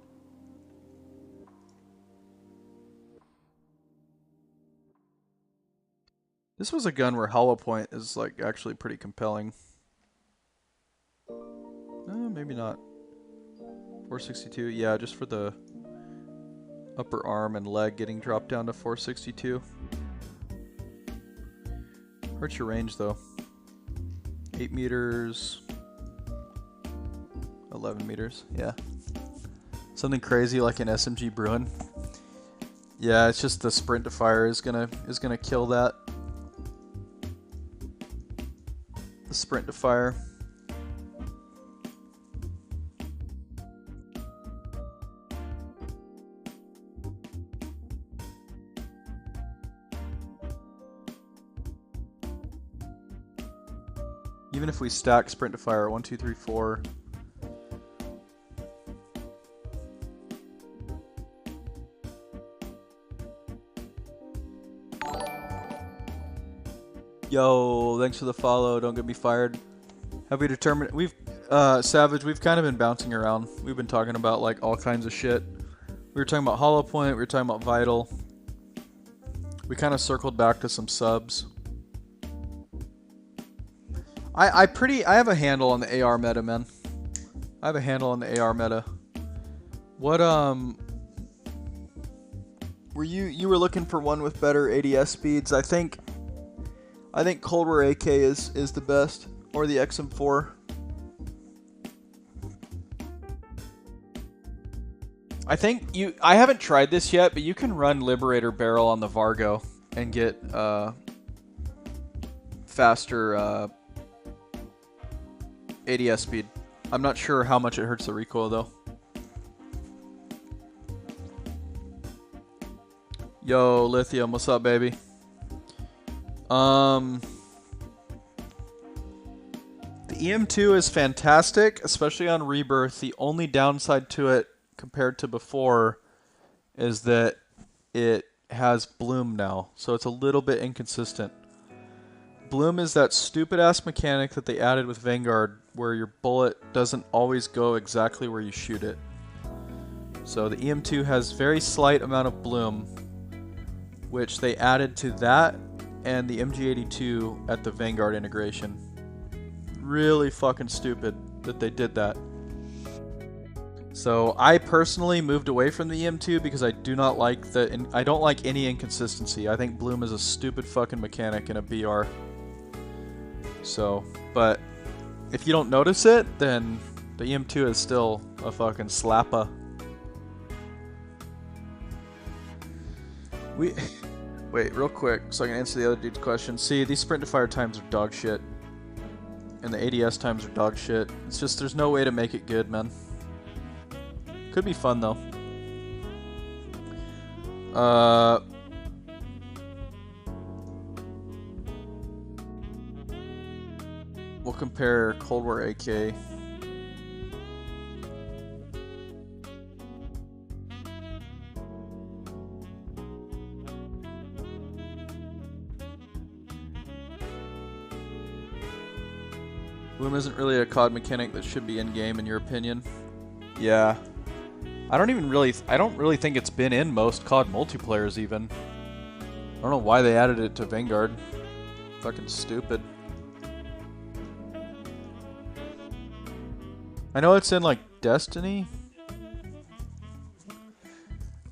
This was a gun where hollow point is like actually pretty compelling. Maybe not. 462, yeah, just for the upper arm and leg getting dropped down to 462. Hurts your range though. 8 meters. 11 meters, yeah. Something crazy like an SMG Bruin. Yeah, it's just the sprint to fire is gonna kill that. The sprint to fire. Even if we stack sprint to fire, 1, 2, 3, 4. Yo, thanks for the follow. Don't get me fired. Have we determined? We've, Savage, we've kind of been bouncing around. We've been talking about like all kinds of shit. We were talking about hollow point. We were talking about vital. We kind of circled back to some subs. I have a handle on the AR meta, man. I have a handle on the AR meta. What, were you were looking for one with better ADS speeds? I think Cold War AK is the best, or the XM4. I think I haven't tried this yet, but you can run Liberator Barrel on the Vargo and get faster ADS speed. I'm not sure how much it hurts the recoil though. Yo, Lithium, what's up, baby? The EM2 is fantastic, especially on Rebirth. The only downside to it compared to before is that it has bloom now, so it's a little bit inconsistent. Bloom is that stupid ass mechanic that they added with Vanguard where your bullet doesn't always go exactly where you shoot it. So the EM2 has very slight amount of bloom, which they added to that and the MG82 at the Vanguard integration. Really fucking stupid that they did that. So I personally moved away from the EM2 because I do not like I don't like any inconsistency. I think bloom is a stupid fucking mechanic in a BR. So, but if you don't notice it, then the EM2 is still a fucking slapper. Wait, real quick, so I can answer the other dude's question. See, these sprint to fire times are dog shit. And the ADS times are dog shit. It's just, there's no way to make it good, man. Could be fun, though. We'll compare Cold War AK. Bloom isn't really a COD mechanic that should be in-game, in your opinion? Yeah. I don't really think it's been in most COD multiplayers, even. I don't know why they added it to Vanguard. Fucking stupid. I know it's in, like, Destiny.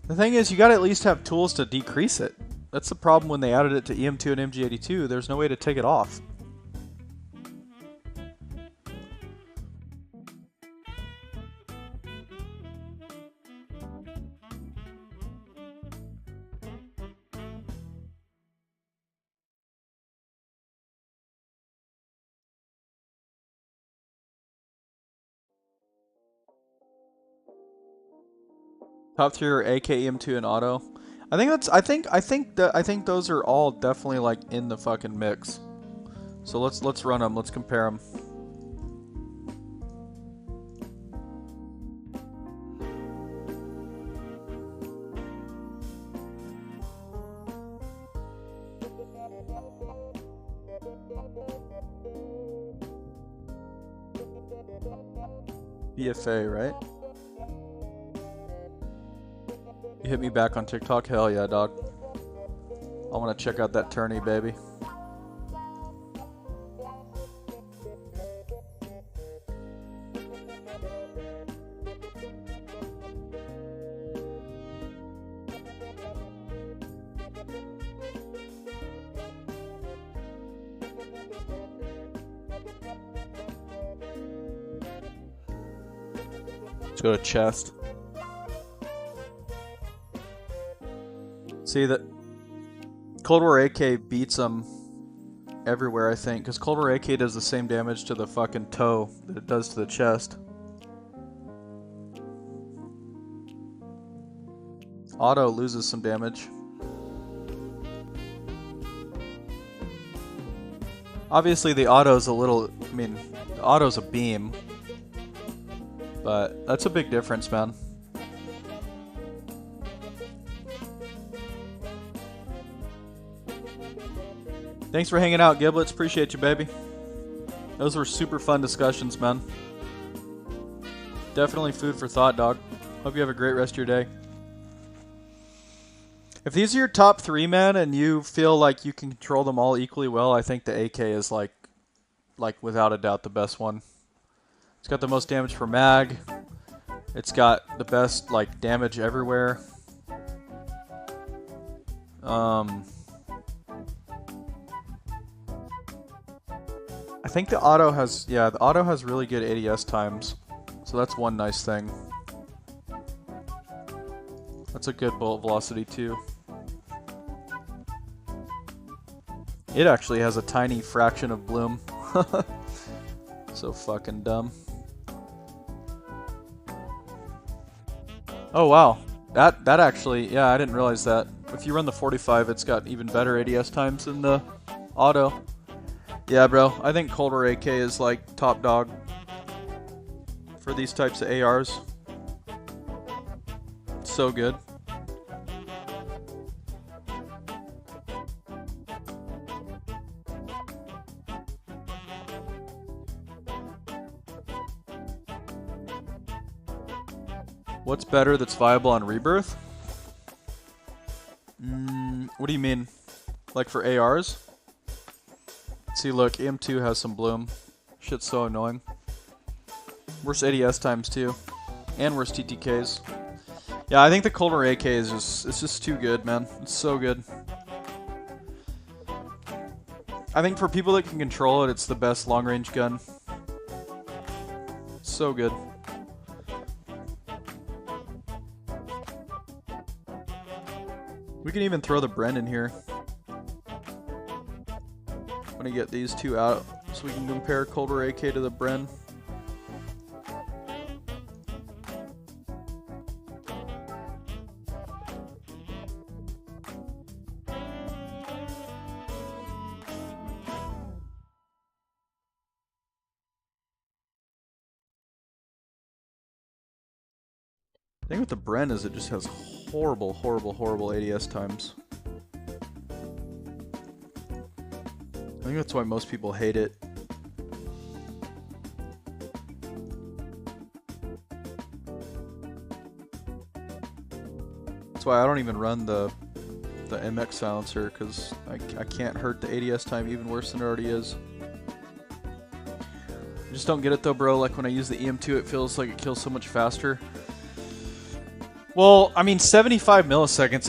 The thing is, you gotta at least have tools to decrease it. That's the problem when they added it to EM2 and MG82. There's no way to take it off. Top tier AK, EM2, and auto. I think those are all definitely like in the fucking mix. So let's run them. Let's compare them. BFA, right? You hit me back on TikTok? Hell yeah, dog. I want to check out that tourney, baby. Let's go to chest. See that Cold War AK beats them everywhere, I think, because Cold War AK does the same damage to the fucking toe that it does to the chest. Auto loses some damage. Obviously the auto's a little, I mean, the auto's a beam, but that's a big difference, man. Thanks for hanging out, Giblets. Appreciate you, baby. Those were super fun discussions, man. Definitely food for thought, dog. Hope you have a great rest of your day. If these are your top three, man, and you feel like you can control them all equally well, I think the AK is like without a doubt the best one. It's got the most damage per mag. It's got the best like damage everywhere. I think the auto has, yeah, the auto has really good ADS times, so that's one nice thing. That's a good bullet velocity too. It actually has a tiny fraction of bloom. So fucking dumb. Oh wow. That actually, yeah, I didn't realize that. If you run the 45, it's got even better ADS times than the auto. Yeah, bro, I think Coulter AK is like top dog for these types of ARs. So good. What's better that's viable on Rebirth? What do you mean? Like for ARs? See, look, M2 has some bloom. Shit's so annoying. Worse ADS times too. And worse TTKs. Yeah, I think the Coulter AK is it's just too good, man. It's so good. I think for people that can control it, it's the best long-range gun. So good. We can even throw the Bren in here. I'm gonna get these two out so we can compare Coulter AK to the Bren. The thing with the Bren is it just has horrible, horrible, horrible ADS times. I think that's why most people hate it. That's why I don't even run the MX silencer, because I can't hurt the ADS time even worse than it already is. I just don't get it though, bro. Like when I use the EM2, it feels like it kills so much faster. Well, I mean, 75 milliseconds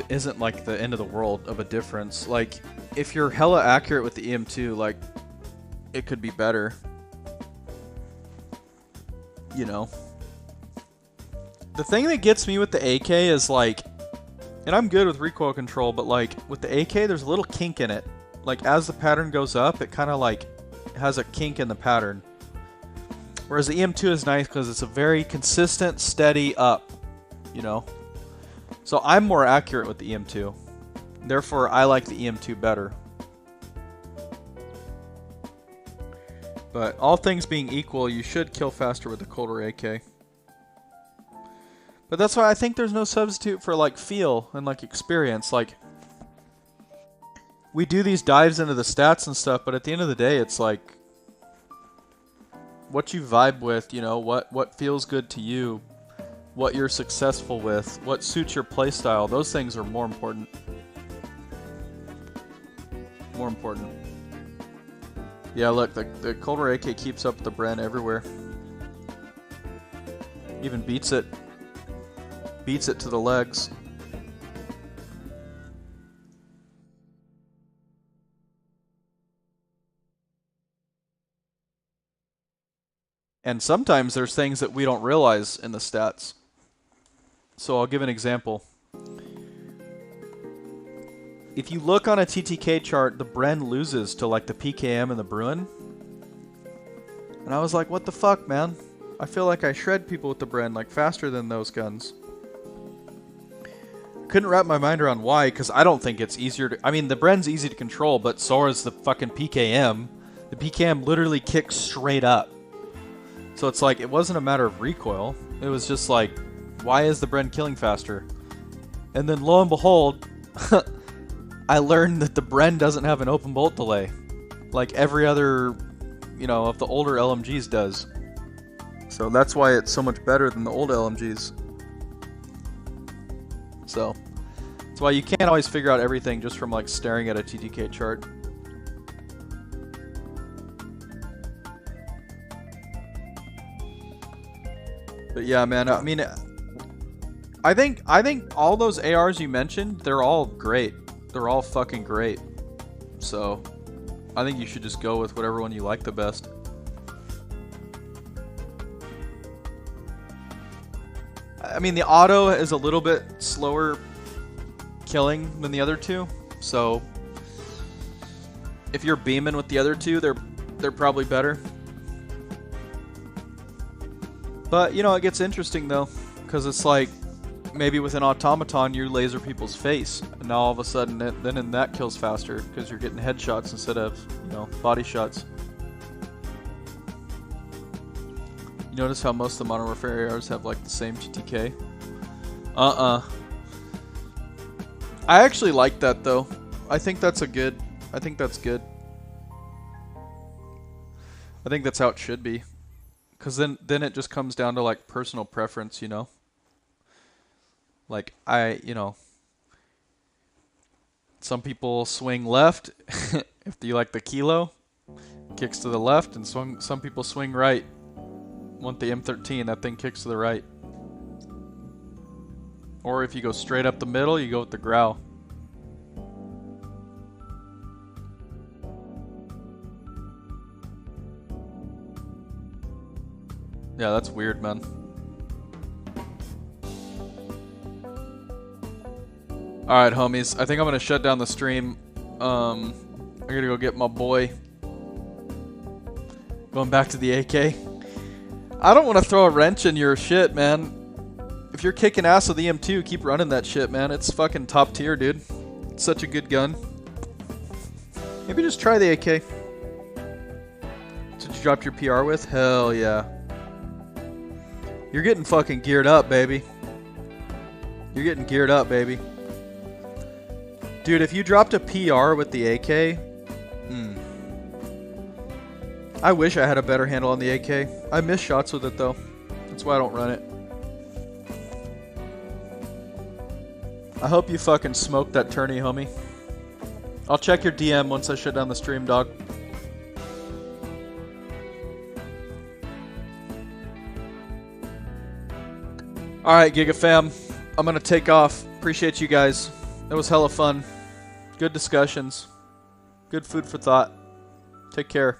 isn't like the end of the world of a difference. Like, if you're hella accurate with the EM2, like, it could be better. You know. The thing that gets me with the AK is like, and I'm good with recoil control, but like, with the AK, there's a little kink in it. Like, as the pattern goes up, it kind of like has a kink in the pattern. Whereas the EM2 is nice because it's a very consistent, steady up. You know, so I'm more accurate with the EM2. Therefore, I like the EM2 better. But all things being equal, you should kill faster with the Coulter AK. But that's why I think there's no substitute for like feel and like experience. Like, we do these dives into the stats and stuff, but at the end of the day, it's like what you vibe with. You know, what feels good to you. What you're successful with, what suits your playstyle, those things are more important. More important. Yeah, look, the Coulter AK keeps up with the Bren everywhere. Even beats it. Beats it to the legs. And sometimes there's things that we don't realize in the stats. So I'll give an example. If you look on a TTK chart, the Bren loses to like the PKM and the Bruin. And I was like, what the fuck, man? I feel like I shred people with the Bren like faster than those guns. Couldn't wrap my mind around why, because I don't think it's easier to... I mean, the Bren's easy to control, but so is the fucking PKM. The PKM literally kicks straight up. So it's like, it wasn't a matter of recoil. It was just like, why is the Bren killing faster? And then lo and behold, I learned that the Bren doesn't have an open bolt delay. Like every other, you know, of the older LMGs does. So that's why it's so much better than the old LMGs. So, that's why you can't always figure out everything just from like staring at a TTK chart. But yeah, man, I mean, I think all those ARs you mentioned, they're all great. They're all fucking great. So, I think you should just go with whatever one you like the best. I mean, the auto is a little bit slower killing than the other two, so if you're beaming with the other two, they're probably better. But, you know, it gets interesting, though, because it's like, maybe with an automaton, you laser people's face, and now all of a sudden, then that kills faster, because you're getting headshots instead of, you know, body shots. You notice how most of the Modern Warfare ARs have, like, the same GTK? I actually like that, though. I think that's good. I think that's good. I think that's how it should be. Because then it just comes down to, like, personal preference, you know? Like, you know, some people swing left if you like the kilo, kicks to the left, and some people swing right. Want the M13, that thing kicks to the right. Or if you go straight up the middle, you go with the growl. Yeah, that's weird, man. Alright, homies. I think I'm gonna shut down the stream. I gotta go get my boy. Going back to the AK. I don't want to throw a wrench in your shit, man. If you're kicking ass with the M2, keep running that shit, man. It's fucking top tier, dude. It's such a good gun. Maybe just try the AK. Did you drop your PR with? Hell yeah. You're getting fucking geared up, baby. You're getting geared up, baby. Dude, if you dropped a PR with the AK, I wish I had a better handle on the AK. I miss shots with it, though. That's why I don't run it. I hope you fucking smoked that tourney, homie. I'll check your DM once I shut down the stream, dog. Alright, Giga fam. I'm gonna take off. Appreciate you guys. That was hella fun. Good discussions. Good food for thought. Take care.